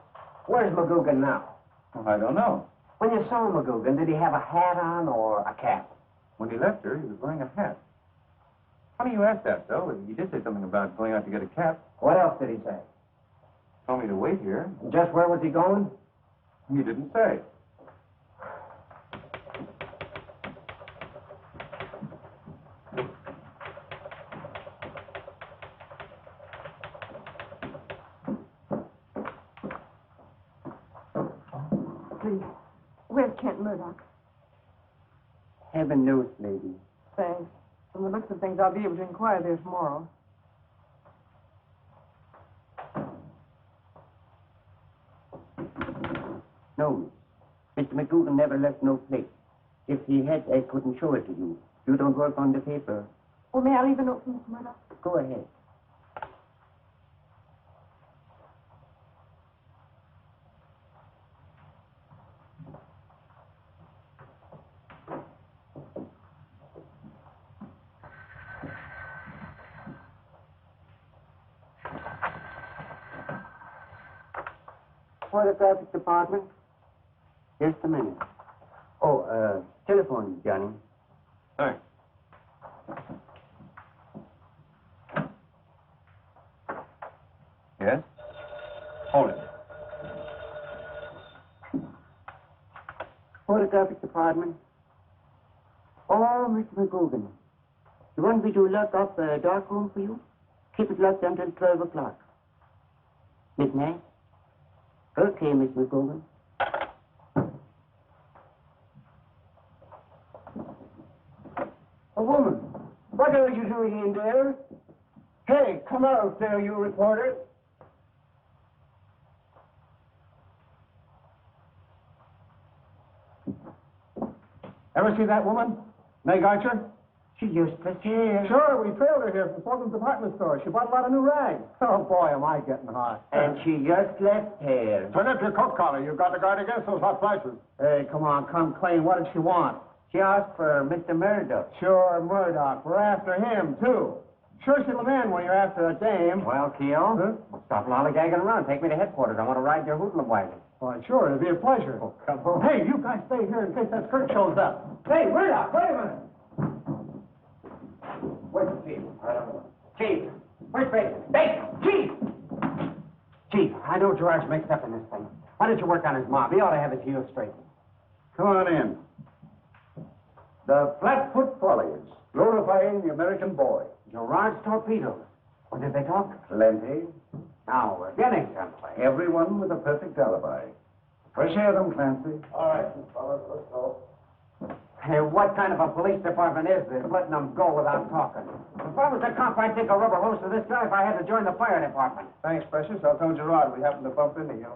Where's McGugan now? Well, I don't know. When you saw McGugan, did he have a hat on or a cap? When he left her, he was wearing a hat. Funny you asked that, though. He did say something about going out to get a cap. What else did he say? Told me to wait here. And just where was he going? He didn't say. Please, where's Kent Murdock? Heaven knows, lady. Thanks. From the looks of things, I'll be able to inquire there tomorrow. No, Mr. McGugan never left no place. If he had, I couldn't show it to you. You don't work on the paper. Oh, may I leave a note for Mr. Murdock? Go ahead. Photographic department? Just a minute. Oh, telephone, Johnny. Thanks. Yes? Hold it. Photographic department. Oh, Mr. McGugan. You want me to lock up a dark room for you? Keep it locked until 12 o'clock. Midnight? Okay, Miss McGugan. A woman. What are you doing in there? Hey, come out there, you reporter. Ever see that woman? Meg Archer? She used to here. Sure, we trailed her here from Fulton's department store. She bought a lot of new rags. Oh, boy, am I getting hot. And she just left here. Turn up your coat collar. You've got to guard against those hot flashes. Hey, come on, come clean. What did she want? She asked for Mr. Murdock. Sure, Murdock. We're after him, too. Sure she'll a man when you're after a dame. Well, Keel, stop lollygagging around. Take me to headquarters. I want to ride your hoodlum wagon. Why, sure, it'll be a pleasure. Oh, come on. Hey, you guys stay here in case that skirt shows up. Hey, Murdock, wait a minute. Where's the chief? Chief! Where's Baker? Baker! Chief! Chief, I know George mixed up in this thing. Why don't you work on his mob? He ought to have his heels straight. Come on in. The Flatfoot Follies, glorifying the American boy. Gerard's torpedoes. What did they talk? Plenty. Now, we're getting someplace. Everyone with a perfect alibi. Fresh air them, Clancy. All right, fellas, let's go. Hey, what kind of a police department is this, letting them go without talking? If I was a cop, I'd take a rubber hose to this guy if I had to join the fire department. Thanks, Precious. I'll tell Gerard we happened to bump into you.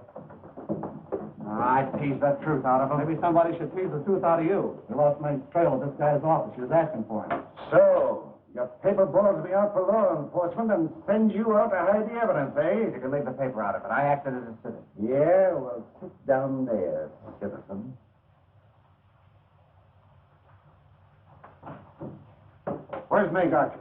I'd tease the truth out of him. Maybe somebody should tease the truth out of you. You lost my trail of this guy's office. She was asking for him. So, your paper boys will be out for law enforcement and send you out to hide the evidence, eh? You can leave the paper out of it. I acted as a citizen. Yeah, well, sit down there, citizen. Where's Meg Archer?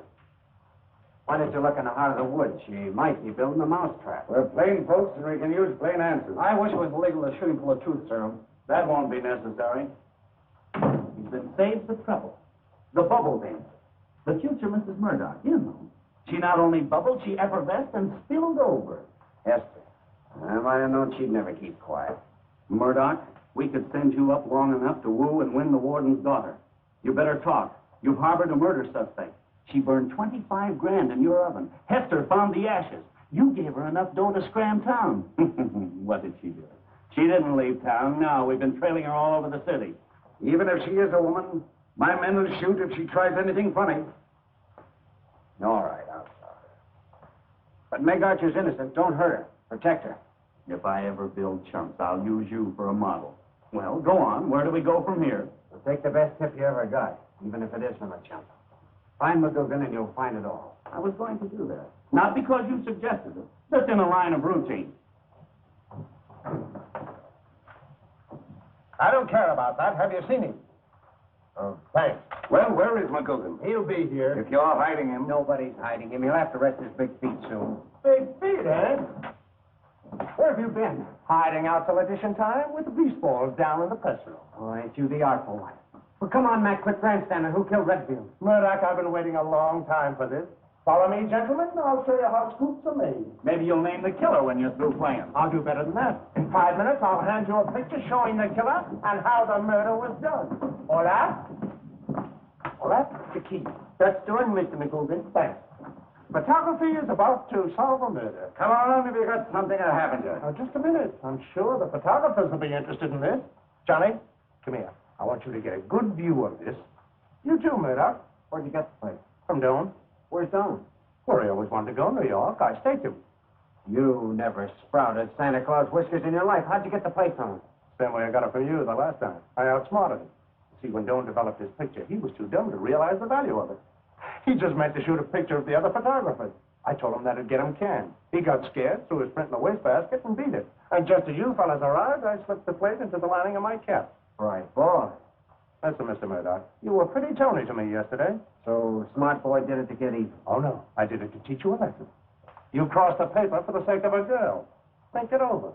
Why did you look in the heart of the woods? She might be building a mousetrap. We're plain folks and we can use plain answers. I wish it was illegal to shoot him full of truth serum. That won't be necessary. He's been saved the trouble. The bubble dancer. The future Mrs. Murdock, you know. She not only bubbled, she effervesced and spilled over. Esther. I might have known she'd never keep quiet. Murdock, we could send you up long enough to woo and win the warden's daughter. You better talk. You've harbored a murder suspect. She burned 25 grand in your oven. Hester found the ashes. You gave her enough dough to scram town. What did she do? She didn't leave town. No, we've been trailing her all over the city. Even if she is a woman, my men will shoot if she tries anything funny. All right, I'm sorry. But Meg Archer's innocent. Don't hurt her. Protect her. If I ever build chumps, I'll use you for a model. Well, go on. Where do we go from here? We'll take the best tip you ever got, even if it is from a chump. Find McGugan and you'll find it all. I was going to do that. Not because you suggested it. Just in a line of routine. I don't care about that. Have you seen him? Oh, thanks. Well, where is McGugan? He'll be here. If you're hiding him... Nobody's hiding him. He'll have to rest his big feet soon. Big feet, eh? Where have you been? Hiding out till audition time with the beast balls down in the press room. Oh, ain't you the artful one? Well, come on, Mac, quit grandstanding. Who killed Redfield? Murdock, I've been waiting a long time for this. Follow me, gentlemen, and I'll show you how scoops are made. Maybe you'll name the killer when you're through playing. I'll do better than that. In 5 minutes, I'll hand you a picture showing the killer and how the murder was done. All right? Well, that's the key. That's doing, Mr. McGugan. Thanks. Photography is about to solve a murder. Come on, if you got something that happened to Now, just a minute. I'm sure the photographers will be interested in this. Johnny, come here. I want you to get a good view of this. You too, Murdoch. Where'd you get the place? From Doan. Where's Doan? Where he always wanted to go, New York. I staked him. You never sprouted Santa Claus whiskers in your life. How'd you get the place from him? Same way I got it from you the last time. I outsmarted him. See, when Doan developed his picture, he was too dumb to realize the value of it. He just meant to shoot a picture of the other photographers. I told him that'd get him canned. He got scared, threw his print in the wastebasket, and beat it. And just as you fellas arrived, I slipped the plate into the lining of my cap. Right, boy. Listen, Mr. Murdoch, you were pretty Tony to me yesterday. So, smart boy did it to get even. Oh, no. I did it to teach you a lesson. You crossed the paper for the sake of a girl. Think it over.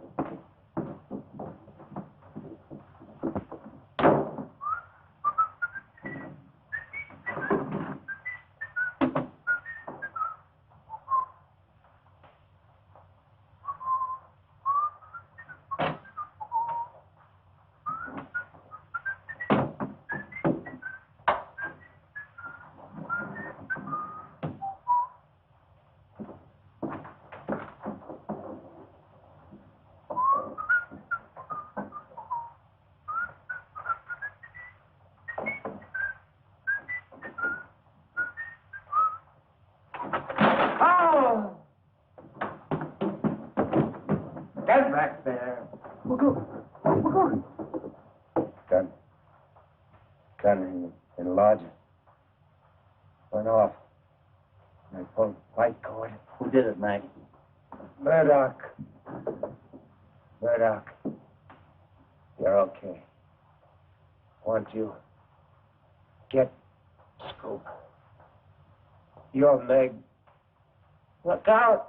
back there. McGogan. Gun in the lodge. Went off. I pulled the fight cord. Who did it, Mag? Murdock. You're okay. Want you. Get Scoop. You're Meg. Look out!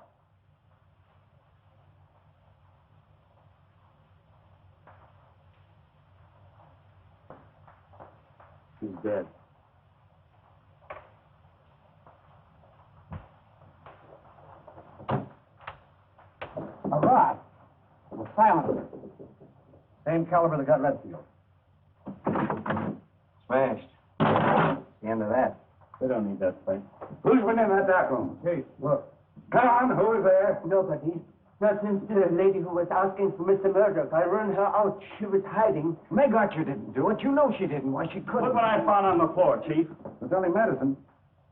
He's dead. All right. We're silent. Same caliber that got Redfield. Smashed. The end of that. We don't need that fight. Who's been in that dark room? Hey, look. Come on, who is there? Nobody. Not since the lady who was asking for Mr. Murdock. I run her out. She was hiding. Meg Archer didn't do it. You know she didn't. Why, she couldn't. Look what I found on the floor, Chief. It's only medicine.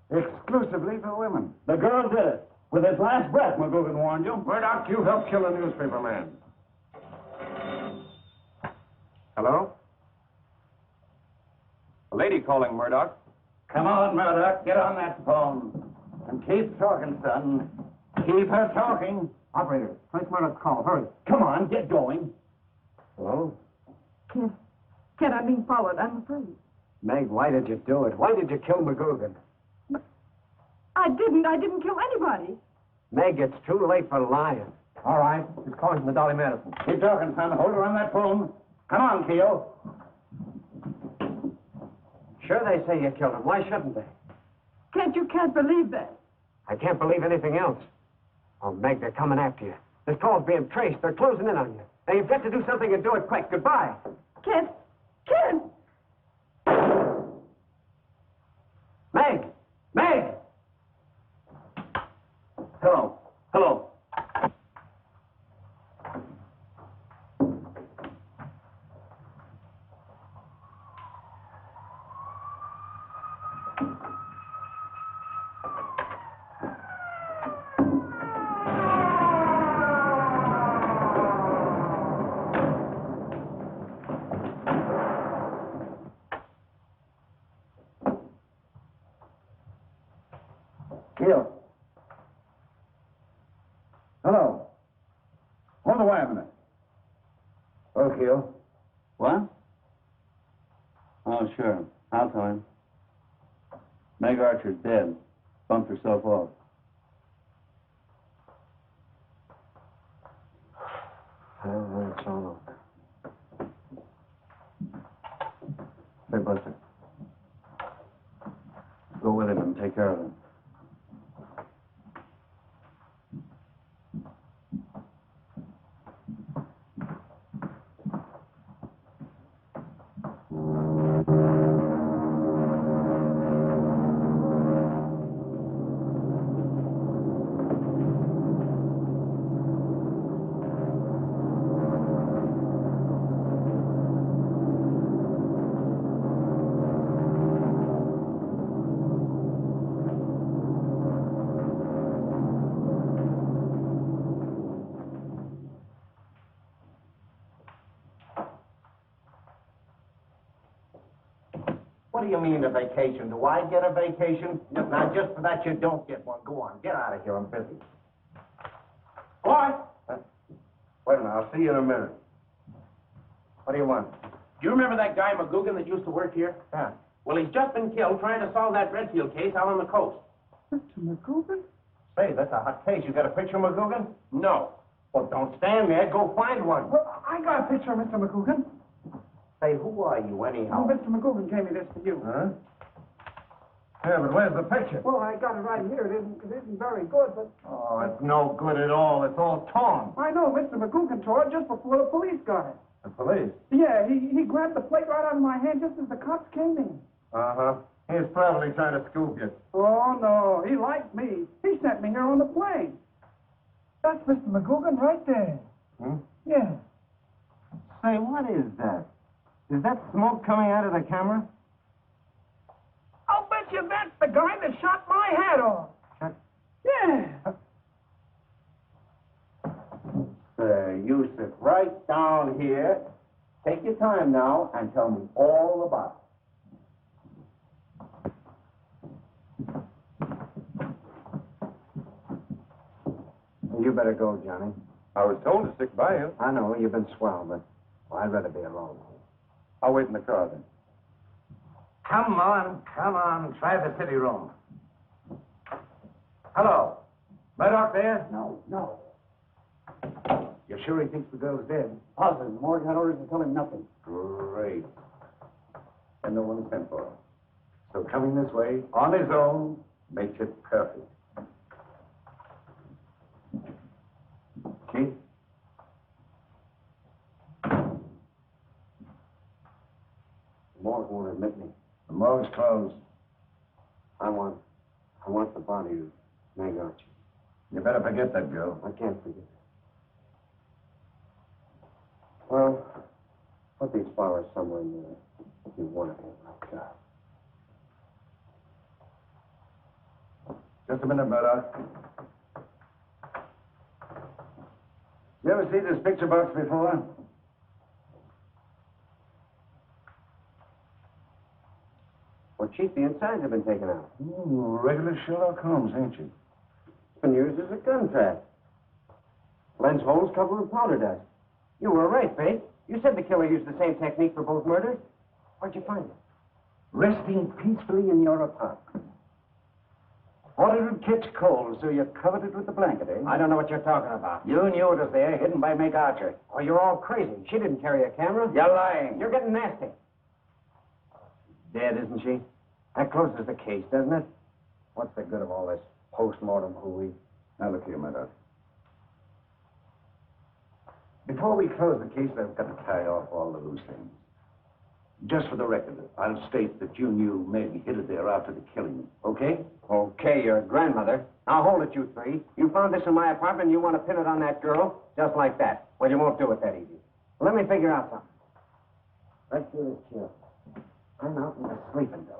Exclusively for women. The girl did it. With his last breath, McGugan warned you. Murdock, you helped kill a newspaper man. Hello? A lady calling, Murdock. Come on, Murdock. Get on that phone. And keep talking, son. Keep her talking. Operator, place Murdock's call. Hurry. Come on, get going. Hello? Kent, I'm being followed, I'm afraid. Meg, why did you do it? Why did you kill McGugan? I didn't kill anybody. Meg, it's too late for lying. All right. She's calling from the Dolly Madison. Keep talking, son. Hold her on that phone. Come on, Keo. Sure they say you killed him. Why shouldn't they? Kent, you can't believe that. I can't believe anything else. Oh, Meg, they're coming after you. This call's being traced. They're closing in on you. Now, you've got to do something and do it quick. Goodbye. Kent! Meg! Meg! Hello. Keo. Hello. Hold the wire a minute. Oh, Keo. What? Oh, sure. I'll tell him. Meg Archer's dead. Bumped herself off. Well, that's all over. Hey, Buster. Go with him and take care of him. What do you mean a vacation? Do I get a vacation? Now, just for that, you don't get one. Go on, get out of here. I'm busy. What? Wait a minute. I'll see you in a minute. What do you want? Do you remember that guy McGugan that used to work here? Yeah. Well, he's just been killed trying to solve that Redfield case out on the coast. Mr. McGugan? Say, that's a hot case. You got a picture of McGugan? No. Well, don't stand there. Go find one. Well, I got a picture of Mr. McGugan. Say, who are you, anyhow? Mr. McGugan gave me this for you. Huh? Yeah, but where's the picture? Well, I got it right here. It isn't very good, but... Oh, it's no good at all. It's all torn. I know Mr. McGugan tore it just before the police got it. The police? Yeah, he grabbed the plate right out of my hand just as the cops came in. Uh-huh. He's probably trying to scoop you. Oh, no. He liked me. He sent me here on the plane. That's Mr. McGugan right there. Hmm? Yeah. Say, what is that? Is that smoke coming out of the camera? I'll bet you that's the guy that shot my hat off. Yeah. Yusuf. right down here. Take your time now and tell me all about it. You better go, Johnny. I was told to stick by you. I know, you've been swell, but I'd rather be alone. I'll wait in the car then. Come on. Try the city room. Hello. Murdock there? No. You're sure he thinks the girl's dead? Positive. Morgan had orders to tell him nothing. Great. And no one sent for him. So coming this way, on his own, makes it perfect. Chief? Morgan won't admit me. The morgue's closed. I want the body of Meg Archer. You better forget that girl. I can't forget it. Well, put these flowers somewhere in there. You want it like that. Just a minute, Murdock. You ever see this picture box before? Well, Chief, the insides have been taken out. Ooh, regular Sherlock Holmes, ain't you? It's been used as a gun trap. Lens holes covered with powder dust. You were right, Faith. You said the killer used the same technique for both murders. Where'd you find it? Resting peacefully in your apartment. Thought it would catch cold, so you covered it with the blanket, eh? I don't know what you're talking about. You knew it was there, hidden by Meg Archer. Oh, you're all crazy. She didn't carry a camera. You're lying. You're getting nasty. Dead, isn't she? That closes the case, doesn't it? What's the good of all this post-mortem hooey? Now, look here, Murdock. Before we close the case, I've got to tie off all the loose ends. Just for the record, I'll state that you knew Meg hid it there after the killing, okay? Okay, your grandmother. Now hold it, you three. You found this in my apartment and you want to pin it on that girl? Just like that. Well, you won't do it that easy. Let me figure out something. Right through this chair. I'm out in the sleeping dose.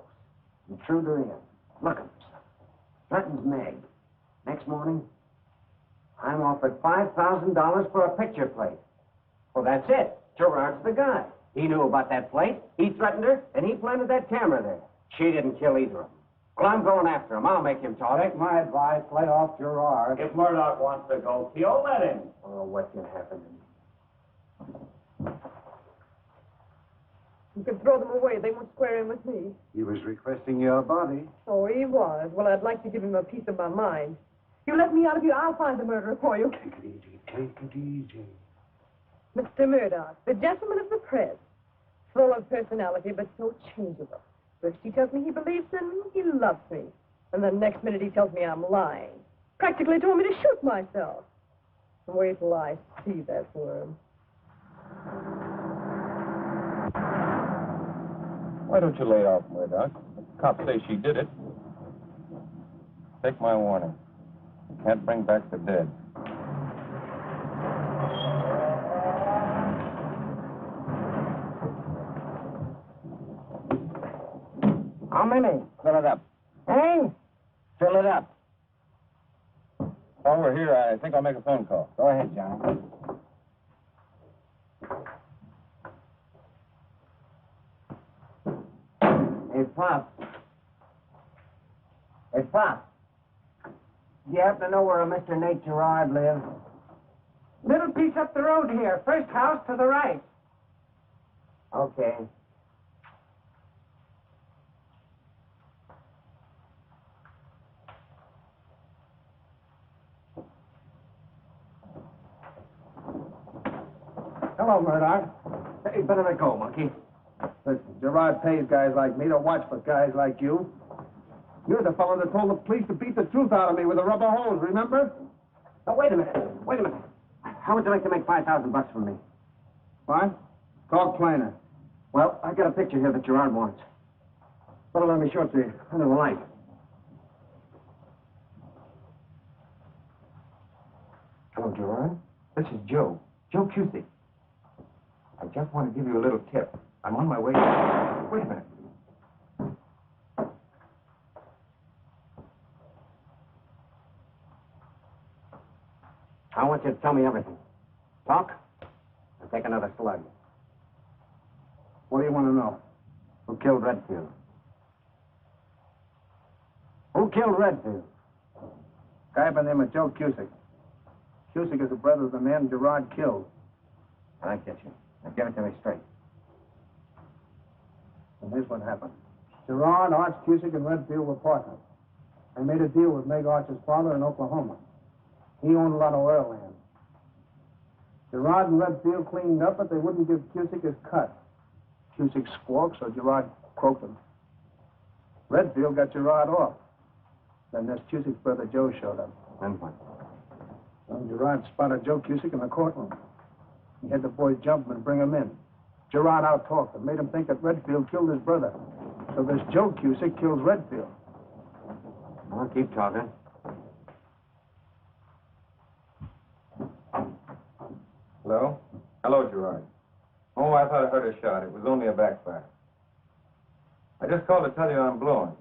Intruder in. Looking for something. Threatens Meg. Next morning, I'm offered $5,000 for a picture plate. Well, that's it. Gerard's the guy. He knew about that plate. He threatened her, and he planted that camera there. She didn't kill either of them. Well, I'm going after him. I'll make him talk. Take my advice. Lay off Gerard. If Murdock wants to go kill, let him. Oh, what can happen to me? You can throw them away. They won't square in with me. He was requesting your body. Oh, he was. Well, I'd like to give him a piece of my mind. You let me out of here, I'll find the murderer for you. Take it easy. Take it easy. Mr. Murdock, the gentleman of the press. Full of personality, but so changeable. First he tells me he believes in me, he loves me. And the next minute he tells me I'm lying. Practically told me to shoot myself. Wait till I see that worm. Why don't you lay off, Murdock? The cops say she did it. Take my warning. You can't bring back the dead. How many? Fill it up. Hey? Fill it up. While we're here, I think I'll make a phone call. Go ahead, John. Hey, Pop. Hey, Pop. Do you happen to know where a Mr. Nate Gerard lives? Little piece up the road here. First house to the right. Okay. Hello, Murdock. Hey, better let go, monkey. Listen, Gerard pays guys like me to watch for guys like you. You're the fellow that told the police to beat the truth out of me with a rubber hose, remember? Oh, wait a minute. Wait a minute. How would you like to make $5,000 from me? What? Talk plainer. Well, I got a picture here that Gerard wants. Better let me show it to you under the light. Hello, Gerard. This is Joe. Joe Cusick. I just want to give you a little tip. I'm on my way. Wait a minute. I want you to tell me everything. Talk? Take another slug. What do you want to know? Who killed Redfield? Who killed Redfield? Guy by the name of Joe Cusick. Cusick is the brother of the man Gerard killed. I get you. Now give it to me straight. And here's what happened. Gerard, Arch Cusick, and Redfield were partners. They made a deal with Meg Archer's father in Oklahoma. He owned a lot of oil land. Gerard and Redfield cleaned up, but they wouldn't give Cusick his cut. Cusick squawked, so Gerard croaked him. Redfield got Gerard off. Then this Cusick's brother Joe showed up. And what? Well, Gerard spotted Joe Cusick in the courtroom. He had the boys jump him and bring him in. Gerard out-talked him, made him think that Redfield killed his brother. So this Joe Cusick kills Redfield. Well, keep talking. Hello? Hello, Gerard. Oh, I thought I heard a shot. It was only a backfire. I just called to tell you I'm blowing.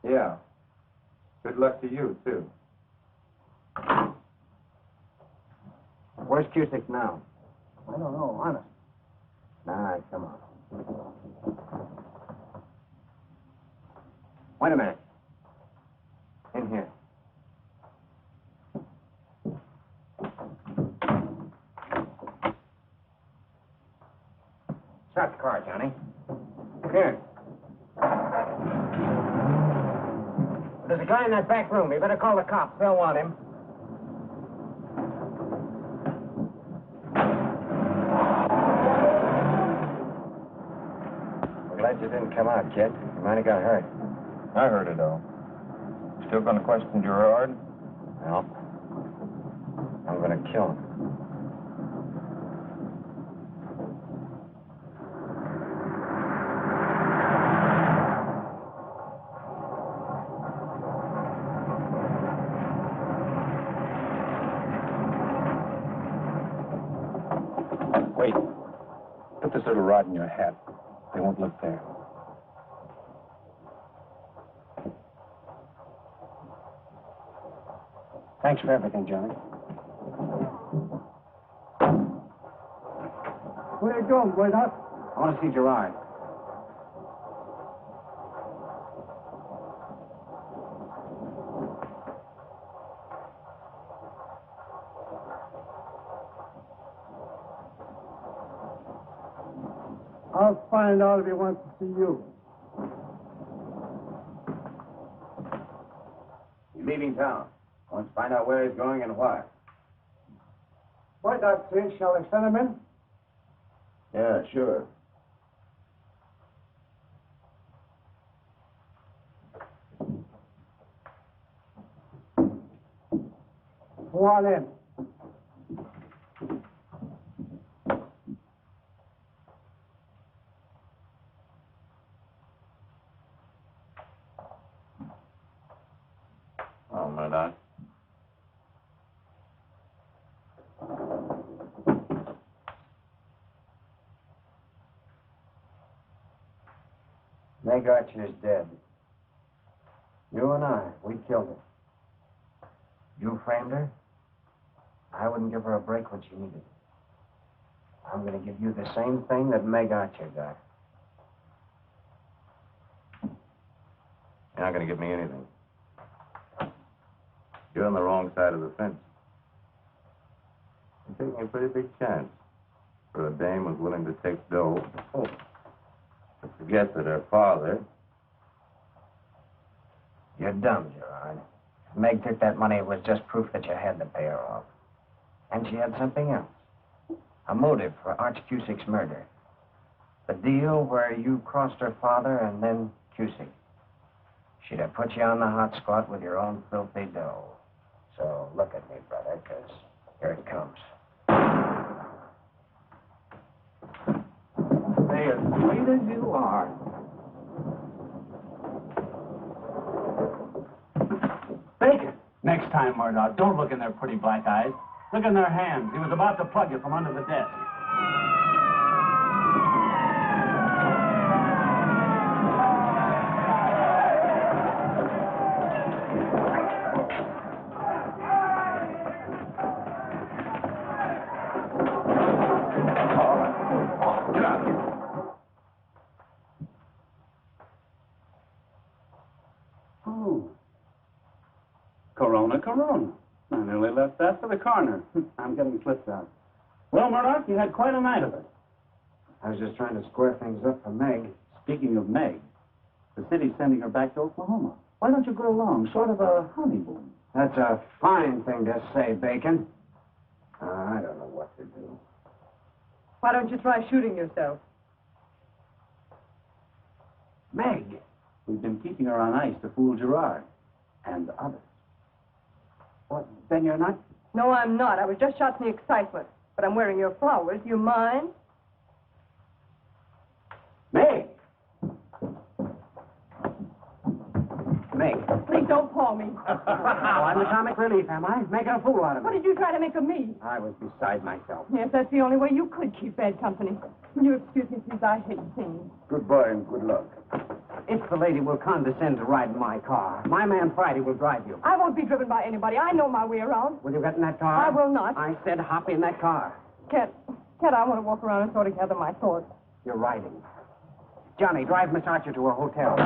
Yeah. Good luck to you, too. Where's Cusick now? I don't know, honest. All right, come on. Wait a minute. In here. Start the car, Johnny. Here. There's a guy in that back room. You better call the cops. They'll want him. We're glad you didn't come out, kid. You might have got hurt. I heard it all. Still going to question Gerard? No. I'm going to kill him. Wait. Put this little rod in your hat. They won't look there. Thanks for everything, Johnny. Where you going, Boy Doc? I want to see Gerard. I'll find out if he wants to see you. He's leaving town. Wants to find out where he's going and why. Boy Doc says, shall I send him in? Yeah, sure. Go on in. Oh, Murdock. Meg Archer is dead. You and I, we killed her. You framed her. I wouldn't give her a break when she needed it. I'm going to give you the same thing that Meg Archer got. You're not going to give me anything. You're on the wrong side of the fence. You're taking a pretty big chance for a dame who's willing to take dough. To forget that her father... You're dumb, Gerard. If Meg took that money, it was just proof that you had to pay her off. And she had something else. A motive for Arch Cusick's murder. The deal where you crossed her father and then Cusick. She'd have put you on the hot spot with your own filthy dough. So look at me, brother, because here it comes. Stay as sweet as you are. Bacon! Next time, Murdock, don't look in their pretty black eyes. Look in their hands. He was about to plug you from under the desk. Corona. I nearly left that for the coroner. I'm getting slipped out. Well, Murdock, you had quite a night of it. I was just trying to square things up for Meg. Speaking of Meg, the city's sending her back to Oklahoma. Why don't you go along? Sort of a honeymoon. That's a fine thing to say, Bacon. I don't know what to do. Why don't you try shooting yourself? Meg! We've been keeping her on ice to fool Gerard and others. What, then you're not... No, I'm not. I was just shot in the excitement. But I'm wearing your flowers. Do you mind? Meg! Meg. Please don't call me. Oh, I'm the comic relief, am I? Making a fool out of me. What did you try to make of me? I was beside myself. Yes, that's the only way you could keep bad company. Will you excuse me, please? I hate scenes. Goodbye and good luck. If the lady will condescend to ride in my car, my man Friday will drive you. I won't be driven by anybody. I know my way around. Will you get in that car? I will not. I said hop in that car. Kent, I want to walk around and sort of gather my thoughts. You're riding. Johnny, drive Miss Archer to her hotel.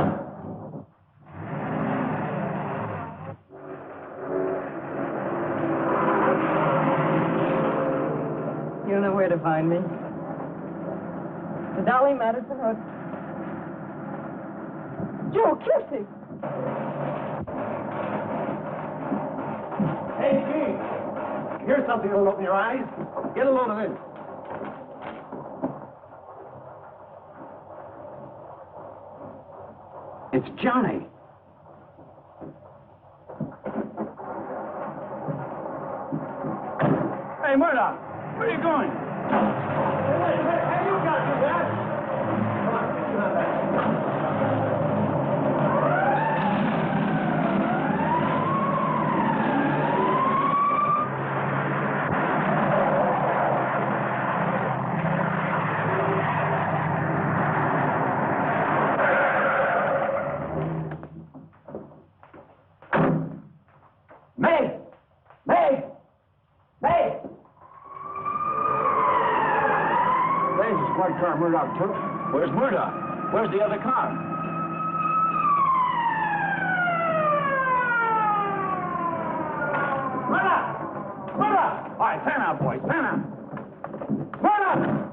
You know where to find me. The Dolly Madison Hotel. Joe Cusick! Hey, Gene. Here's something that'll open your eyes. Get a load of this. It's Johnny. Hey, Murdock, where are you going? Hey, you got to do that. Come on, get you out of that. Murdock took. Where's Murdock? Where's the other car? Murdock! Murdock! All right, pan out, boys, pan out. Murdock!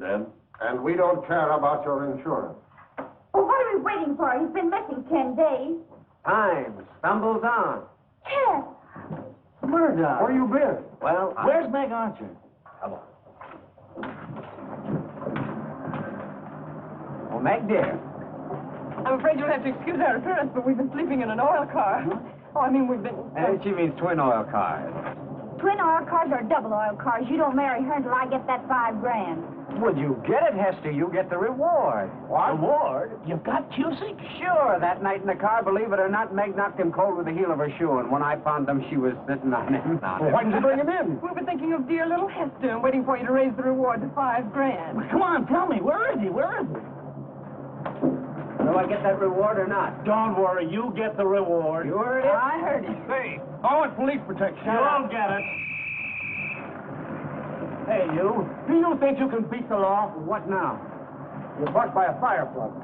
Dead. And we don't care about your insurance. Well, what are we waiting for? He's been missing 10 days. Time stumbles on. Ken! Murdock. Where you been? Well, where's Meg Archer? Come on. Well, Meg, dear. I'm afraid you'll have to excuse our appearance, but we've been sleeping in an oil car. Oh, I mean, we've been... She means twin oil cars. Twin oil cars or double oil cars? You don't marry her until I get that $5,000. Well, you get it, Hester. You get the reward. What? Reward? You've got Cusick? Sure. That night in the car, believe it or not, Meg knocked him cold with the heel of her shoe, and when I found him, she was sitting on him. Well, why didn't you bring him in? We were thinking of dear little Hester and waiting for you to raise the reward to $5,000. Well, come on, tell me. Where is he? Where is he? Do I get that reward or not? Don't worry. You get the reward. You heard it? I heard it. Hey, I want police protection. You'll get it. Hey, you. Do you think you can beat the law? What now? You're bucked by a fire plug.